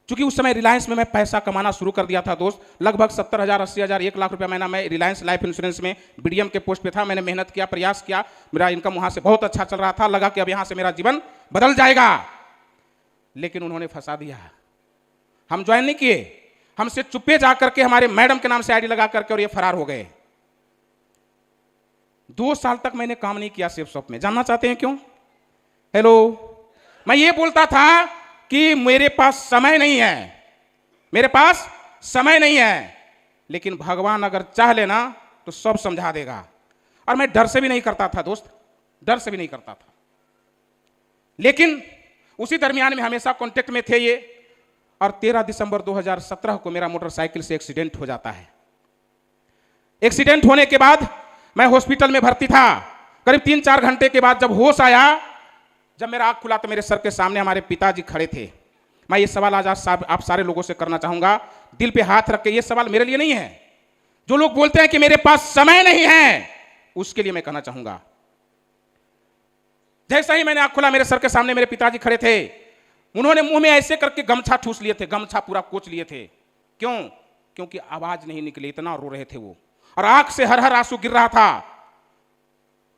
क्योंकि उस समय रिलायंस में मैं पैसा कमाना शुरू कर दिया था दोस्त। लगभग 70,000, 80,000, 1 लाख रुपया महीना मैं रिलायंस लाइफ इंश्योरेंस में बीडीएम के पोस्ट पे था। मैंने मेहनत किया, प्रयास किया, मेरा इनकम वहां से बहुत अच्छा चल रहा था। लगा कि अब यहां से मेरा जीवन बदल जाएगा। लेकिन उन्होंने फंसा दिया। हम ज्वाइन नहीं किए, हमसे चुप्पे जाकर के हमारे मैडम के नाम से आईडी लगा करके और ये फरार हो गए। 2 साल तक मैंने काम नहीं किया सेफ शॉप में। जानना चाहते हैं क्यों? हेलो, मैं ये बोलता था कि मेरे पास समय नहीं है, मेरे पास समय नहीं है, लेकिन भगवान अगर चाह लेना तो सब समझा देगा। और मैं डर से भी नहीं करता था दोस्त, डर से भी नहीं करता था। लेकिन उसी दरमियान में हमेशा कांटेक्ट में थे ये। और 13 दिसंबर 2017 को मेरा मोटरसाइकिल से एक्सीडेंट हो जाता है। एक्सीडेंट होने के बाद मैं हॉस्पिटल में भर्ती था। करीब 3-4 घंटे के बाद जब होश आया, जब मेरा आँख खुला तो मेरे सर के सामने हमारे पिताजी खड़े थे। मैं ये सवाल आज आप सारे लोगों से करना चाहूंगा, दिल पे हाथ रख के। ये सवाल मेरे लिए नहीं है, जो लोग बोलते हैं कि मेरे पास समय नहीं है, उसके लिए मैं कहना चाहूंगा। जैसा ही मैंने आँख खुला, मेरे सर के सामने मेरे पिताजी खड़े थे। उन्होंने मुंह में ऐसे करके गमछा ठूस लिए थे, गमछा पूरा कोच लिए थे। क्यों? क्योंकि आवाज नहीं निकली, इतना रो रहे थे वो, और आंख से हर हर आंसू गिर रहा था।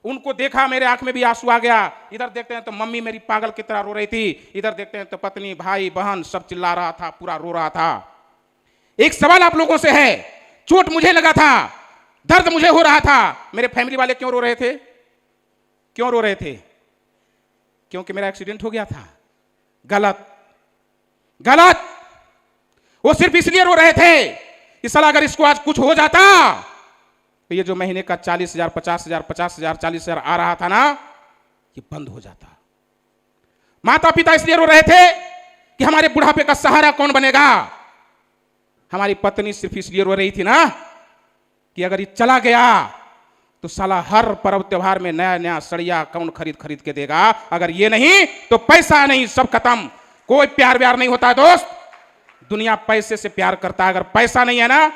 उनको देखा, मेरे आंख में भी आंसू आ गया। इधर देखते हैं तो मम्मी मेरी पागल की तरह रो रही थी, इधर देखते हैं तो पत्नी, भाई, बहन सब चिल्ला रहा था, पूरा रो रहा था। एक सवाल आप लोगों से है, चोट मुझे लगा था, दर्द मुझे हो रहा था, मेरे फैमिली वाले क्यों रो रहे थे? क्यों रो रहे थे? क्योंकि मेरा एक्सीडेंट हो गया था। गलत, गलत। वो सिर्फ इसलिए रो रहे थे कि साला अगर इसको आज कुछ हो जाता तो ये जो महीने का 40,000, 50,000, 50,000, 40,000 आ रहा था ना, ये बंद हो जाता। माता पिता इसलिए रो रहे थे कि हमारे बुढ़ापे का सहारा कौन बनेगा। हमारी पत्नी सिर्फ इसलिए रो रही थी ना कि अगर ये चला गया तो साला हर पर्व त्योहार में नया नया सड़िया कौन खरीद खरीद के देगा। अगर ये नहीं तो पैसा नहीं, सब खत्म। कोई प्यार व्यार नहीं होता है दोस्त, दुनिया पैसे से प्यार करता है। अगर पैसा नहीं है ना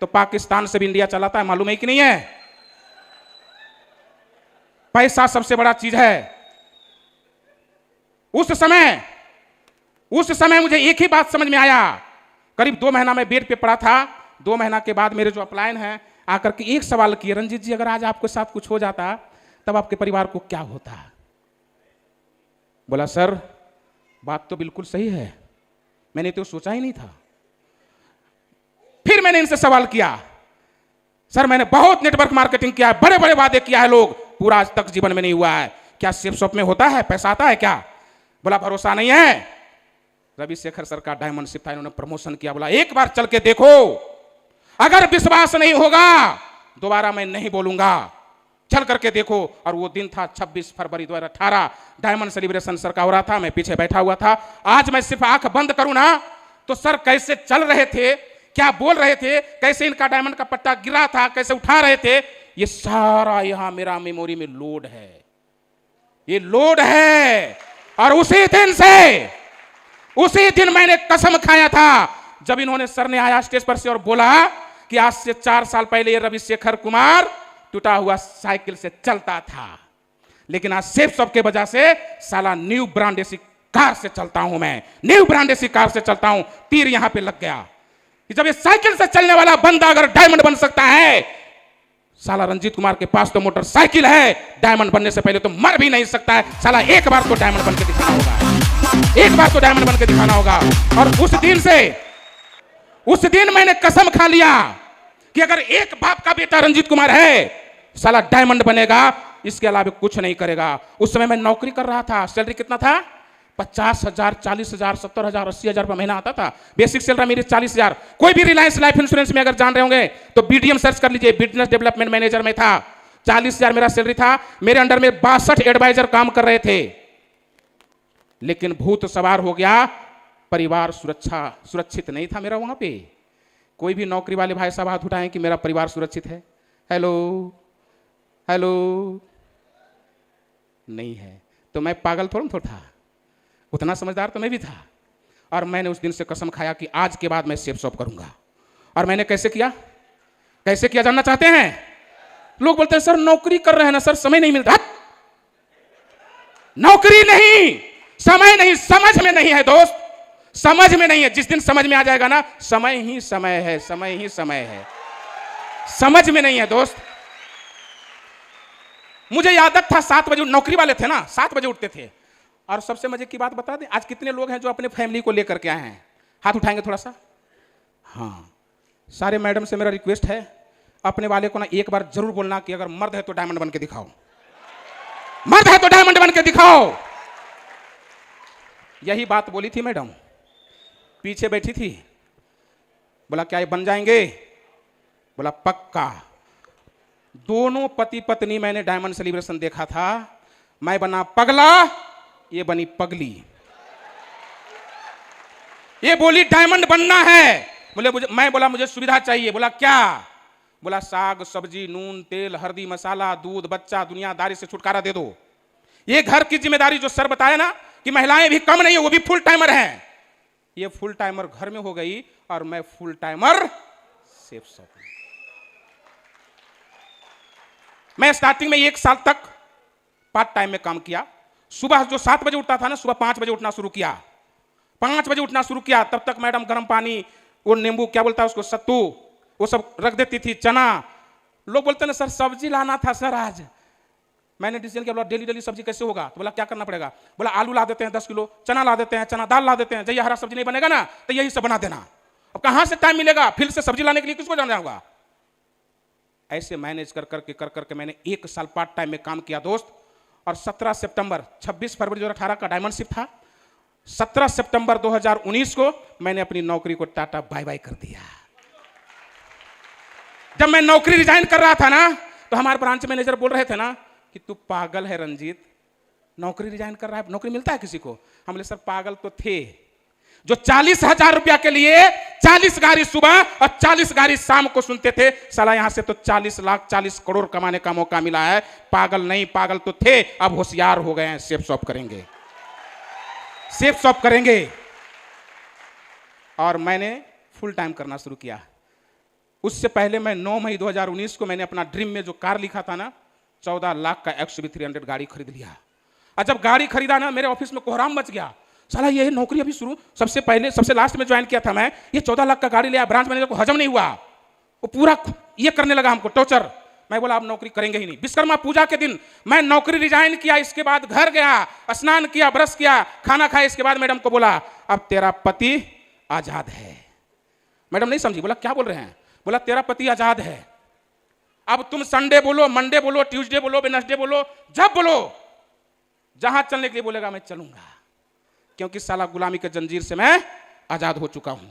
तो पाकिस्तान से भी इंडिया चलाता है, मालूम है कि नहीं है? पैसा सबसे बड़ा चीज है। उस समय मुझे एक ही बात समझ में आया। करीब 2 महीना मैं बेड पे पड़ा था। 2 महीना के बाद मेरे जो अपलाइन है आकर के एक सवाल किए, रंजीत जी अगर आज आपके साथ कुछ हो जाता तब आपके परिवार को क्या होता? बोला सर बात तो बिल्कुल सही है, मैंने तो सोचा ही नहीं था। फिर मैंने इनसे सवाल किया, सर मैंने बहुत नेटवर्क मार्केटिंग किया है, बड़े बड़े वादे किया है, लोग पूरा आज तक जीवन में नहीं हुआ है, क्या सेफ शॉप में होता है, पैसा आता है क्या? बोला भरोसा नहीं है। रवि शेखर सर का डायमंड शिप था, इन्होंने प्रमोशन किया। बोला एक बार चल के देखो, अगर विश्वास नहीं होगा दोबारा मैं नहीं बोलूंगा, चल करके देखो। और वो दिन था 26 फरवरी 2018, डायमंड सेलिब्रेशन सर का हो रहा था, मैं पीछे बैठा हुआ था। आज मैं सिर्फ आंख बंद करूं ना तो सर कैसे चल रहे थे, क्या बोल रहे थे, कैसे इनका डायमंड का पट्टा गिरा था, कैसे उठा रहे थे, ये सारा यहां मेरा मेमोरी में लोड है, ये लोड है। और उसी दिन मैंने कसम खाया था जब इन्होंने, सर ने आया स्टेज पर से और बोला कि आज से 4 साल पहले ये रवि शेखर कुमार टूटा हुआ साइकिल से चलता था, लेकिन आज सेफ शॉप के वजह से साला न्यू ब्रांड ऐसी कार से चलता हूं, मैं न्यू ब्रांड ऐसी कार से चलता हूं। तीर यहां पे लग गया कि जब ये साइकिल से चलने वाला बंदा अगर डायमंड बन सकता है, साला रंजीत कुमार के पास तो मोटरसाइकिल है, डायमंड बनने से पहले तो मर भी नहीं सकता है। साला एक बार तो डायमंड बन के दिखाना होगा, एक बार तो डायमंड बन के दिखाना होगा। और उस दिन मैंने कसम खा लिया कि अगर एक बाप का बेटा रंजीत कुमार है, साला डायमंड बनेगा, इसके अलावा कुछ नहीं करेगा। उस समय मैं नौकरी कर रहा था, सैलरी कितना था? 50,000, 40,000, 70,000, 80,000 रुपये महीना आता था। बेसिक सैलरी मेरी 40,000। कोई भी रिलायंस लाइफ इंश्योरेंस में अगर जान रहे होंगे तो बीडीएम सर्च कर लीजिए, बिजनेस डेवलपमेंट मैनेजर में था। 40,000 मेरा सैलरी था। मेरे अंडर में 62 एडवाइजर काम कर रहे थे। लेकिन भूत सवार हो गया, परिवार सुरक्षित नहीं था मेरा। वहां पे कोई भी नौकरी वाले भाई साहब हाथ उठाएं कि मेरा परिवार सुरक्षित है? हेलो हेलो, नहीं है। तो मैं पागल थोड़ा था, उतना समझदार तो मैं भी था। और मैंने उस दिन से कसम खाया कि आज के बाद मैं सेफ शॉप करूंगा। और मैंने कैसे किया जानना चाहते हैं? लोग बोलते हैं सर नौकरी कर रहे हैं ना सर, समय नहीं मिलता। नौकरी नहीं, समय नहीं, समझ में नहीं है दोस्त, समझ में नहीं है। जिस दिन समझ में आ जाएगा ना, समय ही समय है, समय ही समय है। समझ में नहीं है दोस्त। मुझे आदत था 7 बजे, नौकरी वाले थे ना 7 बजे उठते थे, और सबसे मजे की बात बता दें, आज कितने लोग हैं जो अपने फैमिली को लेकर के आए हैं? हाथ उठाएंगे थोड़ा सा। हाँ, सारे मैडम से मेरा रिक्वेस्ट है, अपने वाले को ना एक बार जरूर बोलना कि अगर मर्द है तो डायमंड बन के दिखाओ, मर्द है तो डायमंड बन के दिखाओ। यही बात बोली थी मैडम, पीछे बैठी थी। बोला क्या ये बन जाएंगे? बोला पक्का। दोनों पति पत्नी मैंने डायमंड सेलिब्रेशन देखा था। मैं बना पगला, ये बनी पगली। ये बोली डायमंड बनना है। बोले मुझे, मैं बोला मुझे सुविधा चाहिए। बोला क्या? बोला साग सब्जी नून तेल हल्दी मसाला दूध बच्चा दुनियादारी से छुटकारा दे दो। ये घर की जिम्मेदारी जो सर बताया ना कि महिलाएं भी कम नहीं है, वो भी फुल टाइमर हैं। ये फुल टाइमर घर में हो गई और मैं फुल टाइमर सेफ शॉप में। मैं स्टार्टिंग में 1 साल तक पार्ट टाइम में काम किया। सुबह जो 7 बजे उठता था ना, सुबह 5 बजे उठना शुरू किया। 5 बजे उठना शुरू किया, तब तक मैडम गर्म पानी, वो नींबू क्या बोलता है उसको, सत्तू, वो सब रख देती थी, चना। लोग बोलते ना सर सब्जी लाना था सर आज। मैंने डिसीजन किया, बोला डेली डेली सब्जी कैसे होगा? तो बोला क्या करना पड़ेगा? बोला आलू ला देते हैं 10 किलो, चना ला देते हैं, चना दाल ला देते हैं। जब हरा सब्जी नहीं बनेगा ना तो यही सब बना देना। अब कहां से टाइम मिलेगा फिर से सब्जी लाने के लिए? किसको जाना होगा? ऐसे मैनेज कर करके मैंने 1 साल पार्ट टाइम में काम किया दोस्त। और 17 सितंबर 26 फरवरी 2018 का डायमंड शिफ्ट था। 17 सितंबर 2019 को मैंने अपनी नौकरी को टाटा बाय बाय कर दिया। जब मैं नौकरी रिजाइन कर रहा था ना, तो हमारे ब्रांच मैनेजर बोल रहे थे ना कि तू पागल है रंजीत, नौकरी रिजाइन कर रहा है, नौकरी मिलता है किसी को? हम बोले सर पागल तो थे, जो 40,000 रुपया के लिए 40 गाड़ी सुबह और 40 गाड़ी शाम को सुनते थे, साला यहां से तो 40 लाख 40 करोड़ कमाने का मौका मिला है। पागल नहीं, पागल तो थे, अब होशियार हो गए हैं, सेफ शॉप करेंगे, सेफ शॉप करेंगे। और मैंने फुल टाइम करना शुरू किया। उससे पहले मैं 9 मई 2019 को मैंने अपना ड्रीम में जो कार लिखा था ना, 14 लाख का XUV 300 गाड़ी खरीद लिया। और जब गाड़ी खरीदा ना, मेरे ऑफिस में कोहराम मच गया। साला ये नौकरी अभी शुरू, सबसे पहले सबसे लास्ट में ज्वाइन किया था मैं, ये 14 लाख का गाड़ी लिया। ब्रांच मैनेजर को हजम नहीं हुआ, वो पूरा ये करने लगा हमको टॉर्चर। मैं बोला आप नौकरी करेंगे ही नहीं। विश्वकर्मा पूजा के दिन मैं नौकरी रिजाइन किया। इसके बाद घर गया, स्नान किया, ब्रश किया, खाना खाया। इसके बाद मैडम को बोला अब तेरा पति आजाद है। मैडम नहीं समझी, बोला क्या बोल रहे हैं? बोला तेरा पति आजाद है, अब तुम संडे बोलो, मंडे बोलो, ट्यूसडे बोलो, वेडनेसडे बोलो, जब बोलो, जहां चलने के लिए बोलेगा मैं चलूंगा, क्योंकि साला गुलामी के जंजीर से मैं आजाद हो चुका हूं,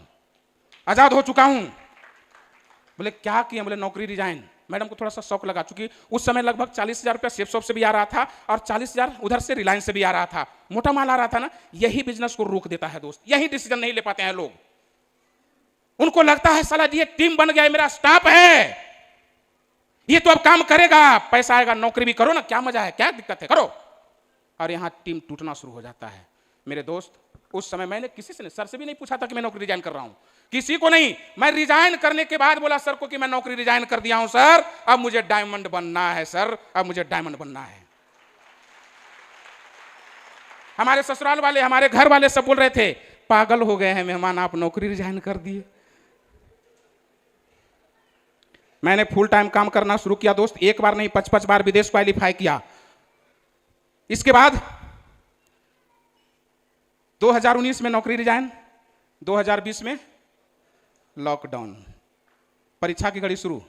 आजाद हो चुका हूं। बोले क्या किया? बोले नौकरी रिजाइन। मैडम को थोड़ा सा शौक लगा, चूंकि उस समय लगभग 40,000 रुपया सेफ शॉप से भी आ रहा था और 40,000 उधर से रिलायंस से भी आ रहा था, मोटा माल आ रहा था ना। यही बिजनेस को रोक देता है दोस्त, यही डिसीजन नहीं ले पाते हैं लोग। उनको लगता है साला ये टीम बन गया है, मेरा स्टाफ है, ये तो अब काम करेगा, पैसा आएगा, नौकरी भी करो ना, क्या मजा है, क्या दिक्कत है, करो। और यहां टीम टूटना शुरू हो जाता है। मेरे दोस्त, उस समय मैंने किसी से सर से भी नहीं पूछा था कि मैं नौकरी रिजाइन कर रहा हूं, किसी को नहीं। मैं रिजाइन करने के बाद बोला सर को कि मैं नौकरी रिजाइन कर दिया हूं सर, अब मुझे डायमंड बनना है सर, अब मुझे डायमंड बनना है। हमारे ससुराल वाले, हमारे घर वाले सब बोल रहे थे पागल हो गए हैं मेहमान, आप नौकरी रिजाइन कर दिए। मैंने फुल टाइम काम करना शुरू किया दोस्त, 1 बार नहीं 55 बार विदेश क्वालिफाई किया। इसके बाद 2019 में नौकरी रिजाइन, 2020 में लॉकडाउन, परीक्षा की घड़ी शुरू।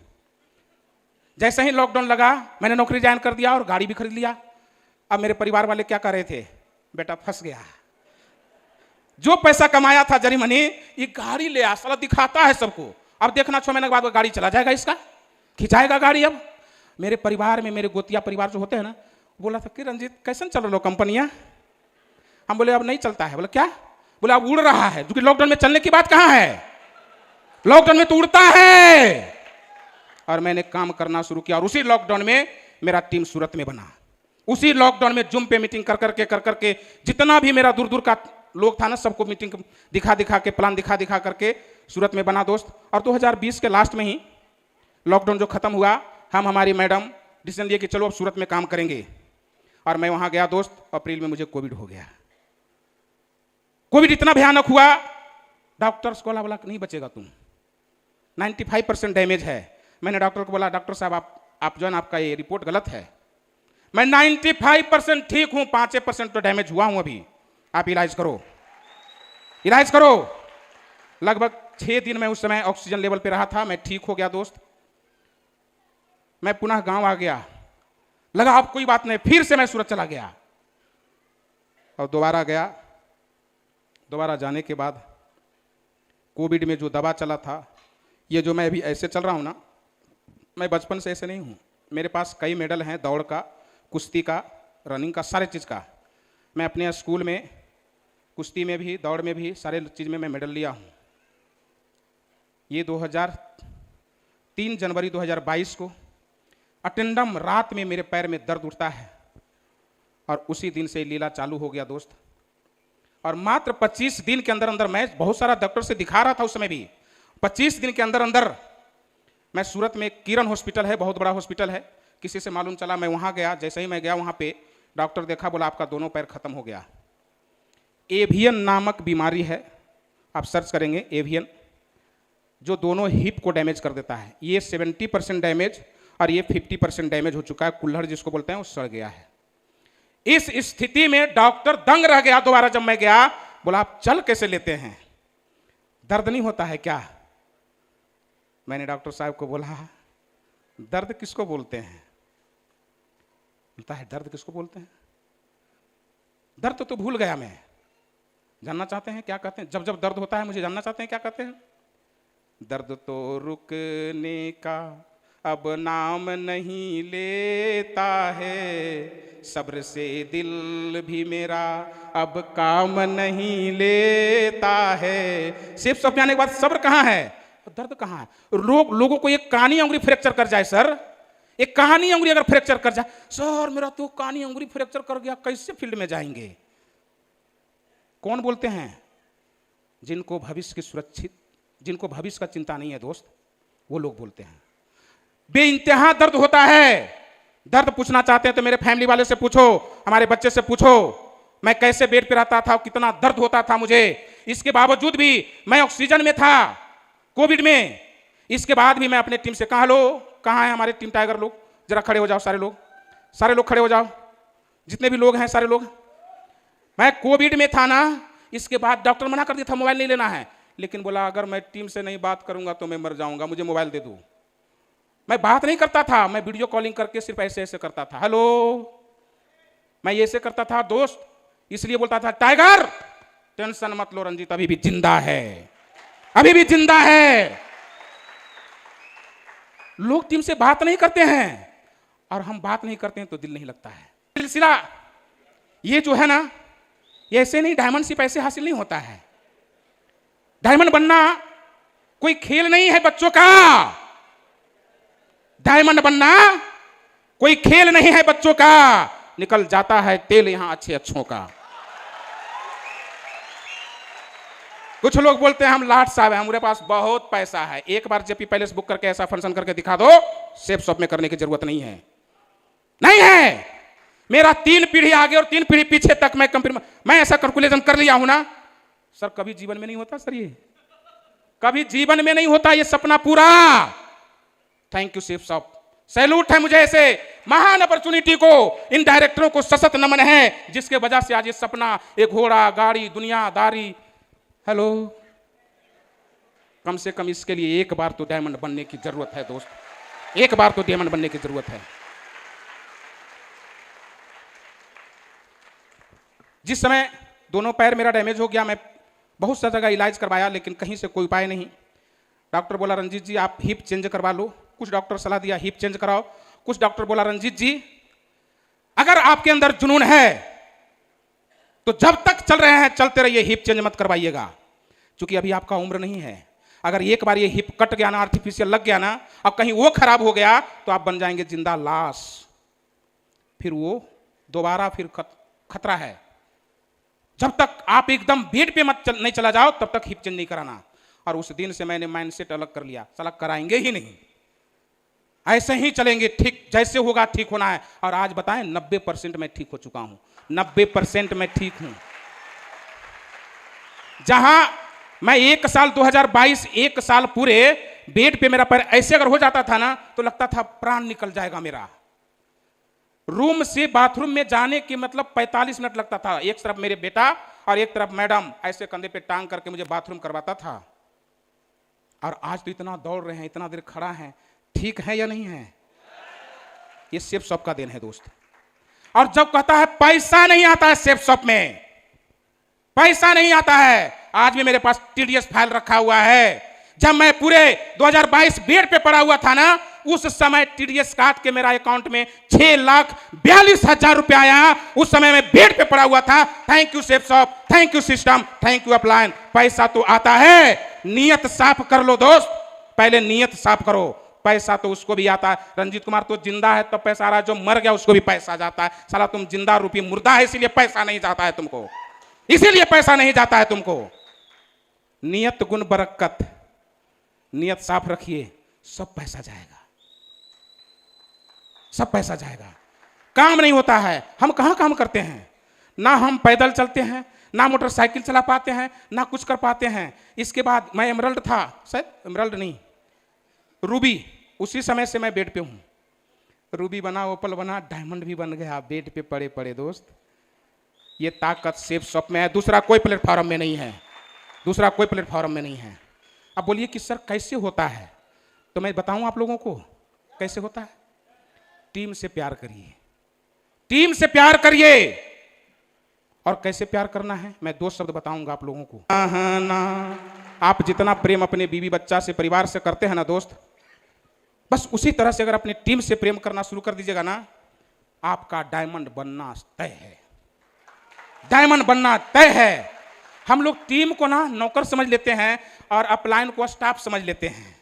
जैसे ही लॉकडाउन लगा मैंने नौकरी रिजाइन कर दिया और गाड़ी भी खरीद लिया। अब मेरे परिवार वाले क्या कर रहे थे, बेटा फंस गया, जो पैसा कमाया था जरी मनी, ये गाड़ी ले आ, साला दिखाता है सबको। अब देखना 6 महीने के बाद गाड़ी चला जाएगा, इसका खिंचाएगा गाड़ी। अब मेरे परिवार में मेरे गोतिया परिवार जो होते हैं ना, बोला था कि रंजीत कैसे चल रहा कंपनियां? हम बोले अब नहीं चलता है। बोला क्या? बोला अब उड़ रहा है, क्योंकि लॉकडाउन में चलने की बात कहां है, लॉकडाउन में तो उड़ता है। और मैंने काम करना शुरू किया और उसी लॉकडाउन में मेरा टीम सूरत में बना। उसी लॉकडाउन में जूम पे मीटिंग कर करके जितना भी मेरा दूर दूर का लोग था ना, सबको मीटिंग दिखा के, प्लान दिखा करके सूरत में बना दोस्त। और 2020 के लास्ट में ही लॉकडाउन जो खत्म हुआ, हम हमारी मैडम डिसीजन लिए कि चलो अब सूरत में काम करेंगे। और मैं वहां गया दोस्त, अप्रैल में मुझे कोविड हो गया। कोविड इतना भयानक हुआ, डॉक्टर्स को बोला नहीं बचेगा तुम, 95% डैमेज है। मैंने डॉक्टर को बोला डॉक्टर साहब आप जो है आपका ये रिपोर्ट गलत है, मैं 95% ठीक हूं, 5% तो डैमेज हुआ हूं अभी। आप इलाज करो, इलाज करो। लगभग 6 दिन में उस समय ऑक्सीजन लेवल पे रहा था, मैं ठीक हो गया दोस्त। मैं पुनः गांव आ गया, लगा अब कोई बात नहीं, फिर से मैं सूरत चला गया और दोबारा गया। दोबारा जाने के बाद कोविड में जो दवा चला था, ये जो मैं अभी ऐसे चल रहा हूं ना, मैं बचपन से ऐसे नहीं हूं। मेरे पास कई मेडल हैं, दौड़ का, कुश्ती का, रनिंग का, सारे चीज़ का। मैं अपने स्कूल में कुश्ती में भी, दौड़ में भी, सारे चीज़ में मैं मेडल लिया हूं। ये 3 जनवरी 2022 को अटेंडम रात में मेरे पैर में दर्द उठता है और उसी दिन से लीला चालू हो गया दोस्त। और मात्र 25 दिन के अंदर अंदर, मैं बहुत सारा डॉक्टर से दिखा रहा था उस समय भी, 25 दिन के अंदर अंदर मैं सूरत में किरण हॉस्पिटल है, बहुत बड़ा हॉस्पिटल है, किसी से मालूम चला, मैं वहाँ गया। जैसे ही मैं गया वहाँ पे डॉक्टर देखा, बोला आपका दोनों पैर खत्म हो गया। एवियन नामक बीमारी है, आप सर्च करेंगे एवियन, जो दोनों हिप को डैमेज कर देता है। ये 70% डैमेज और ये 50% डैमेज हो चुका है, कुल्हड़ जिसको बोलते हैं, वो सड़ गया है। इस स्थिति में डॉक्टर दंग रह गया। दोबारा जब मैं गया, बोला आप चल कैसे लेते हैं, दर्द नहीं होता है क्या? मैंने डॉक्टर साहब को बोला दर्द किसको बोलते हैं? बोलता है दर्द किसको बोलते हैं? दर्द तो भूल गया मैं। जानना चाहते हैं क्या कहते हैं? जब जब दर्द होता है मुझे जानना चाहते हैं क्या कहते हैं? दर्द तो रुकने का अब नाम नहीं लेता है, सब्र से दिल भी मेरा अब काम नहीं लेता है। सिर्फ सब आने के बाद सब्र कहाँ है, दर्द कहाँ है? लोगों को एक कानी अंगुली फ्रैक्चर कर जाए सर, एक कहानी अंगुली अगर फ्रैक्चर कर जाए, सर मेरा तो कानी अंगुली फ्रैक्चर कर गया, कैसे फील्ड में जाएंगे? कौन बोलते हैं? जिनको भविष्य की सुरक्षित, जिनको भविष्य का चिंता नहीं है दोस्त, वो लोग बोलते हैं। बेइंतहा दर्द होता है। दर्द पूछना चाहते हैं तो मेरे फैमिली वाले से पूछो, हमारे बच्चे से पूछो, मैं कैसे बेड पे रहता था, कितना दर्द होता था मुझे। इसके बावजूद भी मैं ऑक्सीजन में था कोविड में। इसके बाद भी मैं अपने टीम से कहा, लो कहाँ है हमारे टीम टाइगर लोग, जरा खड़े हो जाओ, सारे लोग खड़े हो जाओ, जितने भी लोग हैं सारे लोग। मैं कोविड में था ना, इसके बाद डॉक्टर मना कर दिया था मोबाइल नहीं लेना है, लेकिन बोला अगर मैं टीम से नहीं बात करूंगा तो मैं मर जाऊंगा, मुझे मोबाइल दे दो। मैं बात नहीं करता था, मैं वीडियो कॉलिंग करके सिर्फ ऐसे ऐसे करता था, हेलो, मैं ऐसे करता था दोस्त। इसलिए बोलता था टाइगर टेंशन मत लो, रंजीत अभी भी जिंदा है, अभी भी जिंदा है। लोग टीम से बात नहीं करते हैं और हम बात नहीं करते हैं तो दिल नहीं लगता है। सिलसिला ये जो है ना, ये ऐसे नहीं, डायमंड सिर्फ ऐसे हासिल नहीं होता है। डायमंड बनना कोई खेल नहीं है बच्चों का। डायमंड बनना कोई खेल नहीं है बच्चों का। निकल जाता है तेल यहां अच्छे अच्छों का। कुछ लोग बोलते हैं हम लाट साहब हैं, हमारे पास बहुत पैसा है, एक बार जेपी पैलेस बुक करके ऐसा फंक्शन करके दिखा दो, सेफ शॉप में करने की जरूरत नहीं है। नहीं है, मेरा 3 पीढ़ी आगे और 3 पीढ़ी पीछे तक मैं कंपनी में, मैं ऐसा कैलकुलेशन कर लिया हूं ना सर, कभी जीवन में नहीं होता सर, ये कभी जीवन में नहीं होता ये सपना पूरा। Thank you safe shop, salute है मुझे ऐसे महान अपॉर्चुनिटी को, इन डायरेक्टरों को सशक्त नमन है जिसके वजह से आज ये सपना, ये घोड़ा गाड़ी दुनियादारी। हेलो, कम से कम इसके लिए एक बार तो डायमंड बनने की जरूरत है दोस्त, एक बार तो डायमंड बनने की जरूरत है। जिस समय दोनों पैर मेरा डैमेज हो गया, मैं बहुत सा जगह इलाज करवाया लेकिन कहीं से कोई उपाय नहीं। डॉक्टर बोला रंजीत जी आप हिप चेंज करवा लो, कुछ डॉक्टर सलाह दिया हिप चेंज कराओ, कुछ डॉक्टर बोला रंजीत जी अगर आपके अंदर जुनून है तो जब तक चल रहे हैं चलते रहिए, हिप चेंज मत करवाइएगा, क्योंकि अभी आपका उम्र नहीं है। अगर एक बार ये हिप कट गया ना, आर्टिफिशियल लग गया ना, अब कहीं वो खराब हो गया तो आप बन जाएंगे जिंदा लाश, फिर वो दोबारा फिर खतरा है। जब तक आप एकदम बेड पे मत नहीं चला जाओ तब तक हिप चेंज नहीं कराना। और उस दिन से मैंने माइंडसेट अलग कर लिया, साला कराएंगे ही नहीं, ऐसे ही चलेंगे, ठीक जैसे होगा ठीक होना है। और आज बताएं 90% मैं ठीक हो चुका हूं, 90% मैं ठीक हूं। जहां मैं 1 साल 2022 1 साल पूरे बेड पे मेरा पैर ऐसे अगर हो जाता था ना तो लगता था प्राण निकल जाएगा मेरा। रूम से बाथरूम में जाने के मतलब 45 मिनट लगता था। एक तरफ मेरे बेटा और एक तरफ मैडम ऐसे कंधे पे टांग करके मुझे बाथरूम करवाता था। और आज तो इतना दौड़ रहे हैं, इतना देर खड़ा है, ठीक है या नहीं है? ये सेफ शॉप का देन है दोस्त। और जब कहता है पैसा नहीं आता है सेफ शॉप में, पैसा नहीं आता है, आज भी मेरे पास टीडीएस फाइल रखा हुआ है। जब मैं पूरे 2022 बेड पे पड़ा हुआ था ना, उस समय टीडीएस काट के मेरा अकाउंट में 6,42,000 रुपया आया। उस समय मैं बेड पे पड़ा हुआ था। Thank you safe shop, thank you system, thank you upline. पैसा तो आता है, नियत साफ कर लो दोस्त, पहले नियत साफ करो। पैसा तो उसको भी आता है। रंजीत कुमार तो जिंदा है तो पैसा आ रहा है, जो मर गया उसको भी पैसा जाता है। साला तुम जिंदा रूपी मुर्दा है, इसीलिए पैसा नहीं जाता है तुमको, इसीलिए पैसा नहीं जाता है तुमको। नियत गुण बरकत, नियत साफ रखिए, सब पैसा जाएगा, सब पैसा जाएगा। काम नहीं होता है, हम कहां काम करते हैं? ना हम पैदल चलते हैं, ना मोटरसाइकिल चला पाते हैं, ना कुछ कर पाते हैं। इसके बाद मैं एमरल्ड था, शायद एमरल्ड नहीं, रूबी, उसी समय से मैं बेड पे हूं। रूबी बना, ओपल बना, डायमंड भी बन गया, बेड पे पड़े पड़े दोस्त। ये ताकत सेफ शॉप में है, दूसरा कोई प्लेटफॉर्म में नहीं है, दूसरा कोई प्लेटफॉर्म में नहीं है। अब बोलिए कि सर कैसे होता है? तो मैं बताऊं आप लोगों को कैसे होता है। टीम से प्यार करिए, टीम से प्यार करिए। और कैसे प्यार करना है मैं 2 शब्द बताऊंगा आप लोगों को। ना, आप जितना प्रेम अपने बीवी बच्चा से, परिवार से करते हैं ना दोस्त, बस उसी तरह से अगर अपनी टीम से प्रेम करना शुरू कर दीजिएगा ना, आपका डायमंड बनना तय है, डायमंड बनना तय है। हम लोग टीम को ना नौकर समझ लेते हैं और अपलाइन को स्टाफ समझ लेते हैं।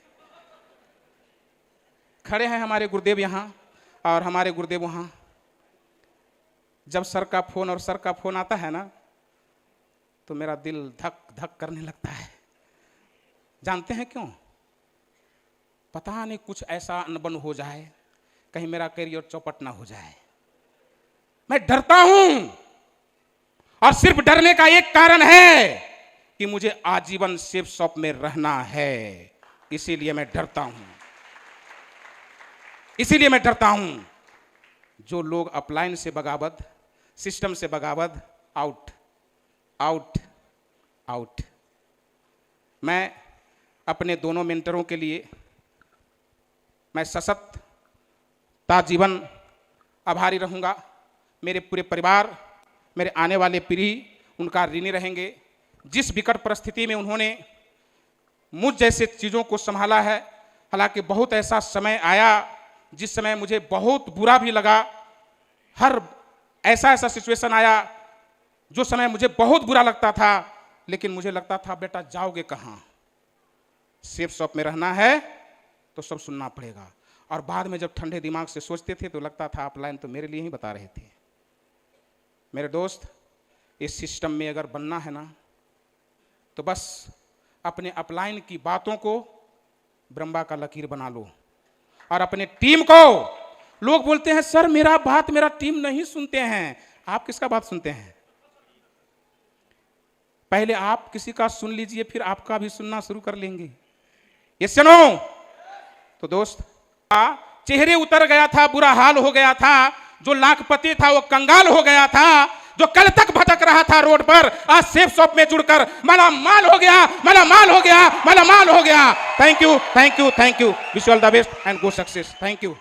खड़े हैं हमारे गुरुदेव यहां और हमारे गुरुदेव वहां। जब सर का फोन और सर का फोन आता है ना, तो मेरा दिल धक धक करने लगता है। जानते हैं क्यों? पता नहीं कुछ ऐसा अनबन हो जाए, कहीं मेरा करियर चौपट ना हो जाए। मैं डरता हूं, और सिर्फ डरने का एक कारण है कि मुझे आजीवन सेफ शॉप में रहना है, इसीलिए मैं डरता हूं, इसीलिए मैं डरता हूं। जो लोग अपलाइन से बगावत, सिस्टम से बगावत, आउट आउट आउट। मैं अपने दोनों मेंटरों के लिए मैं सशक्त ताजीवन आभारी रहूंगा। मेरे पूरे परिवार, मेरे आने वाले पीढ़ी उनका ऋणी रहेंगे। जिस विकट परिस्थिति में उन्होंने मुझ जैसे चीज़ों को संभाला है, हालांकि बहुत ऐसा समय आया जिस समय मुझे बहुत बुरा भी लगा। हर ऐसा सिचुएशन आया जो समय मुझे बहुत बुरा लगता था, लेकिन मुझे लगता था बेटा जाओगे कहाँ, सेफ शॉप में रहना है तो सब सुनना पड़ेगा। और बाद में जब ठंडे दिमाग से सोचते थे तो लगता था अपलाइन तो मेरे लिए ही बता रहे थे। मेरे दोस्त, इस सिस्टम में अगर बनना है ना, तो बस अपने अपलाइन की बातों को ब्रह्मा का लकीर बना लो। और अपने टीम को, लोग बोलते हैं सर मेरा बात मेरा टीम नहीं सुनते हैं। आप किसका बात सुनते हैं? पहले आप किसी का सुन लीजिए, फिर आपका भी सुनना शुरू कर लेंगे। ये सुनो तो दोस्त, चेहरे उतर गया था, बुरा हाल हो गया था। जो लाखपति था वो कंगाल हो गया था। जो कल तक भटक रहा था रोड पर, आज सेफ शॉप में जुड़कर माला माल हो गया, माला माल हो गया, माला माल हो गया। Thank you, thank you, thank you. Wish you all the best and go success. Thank you.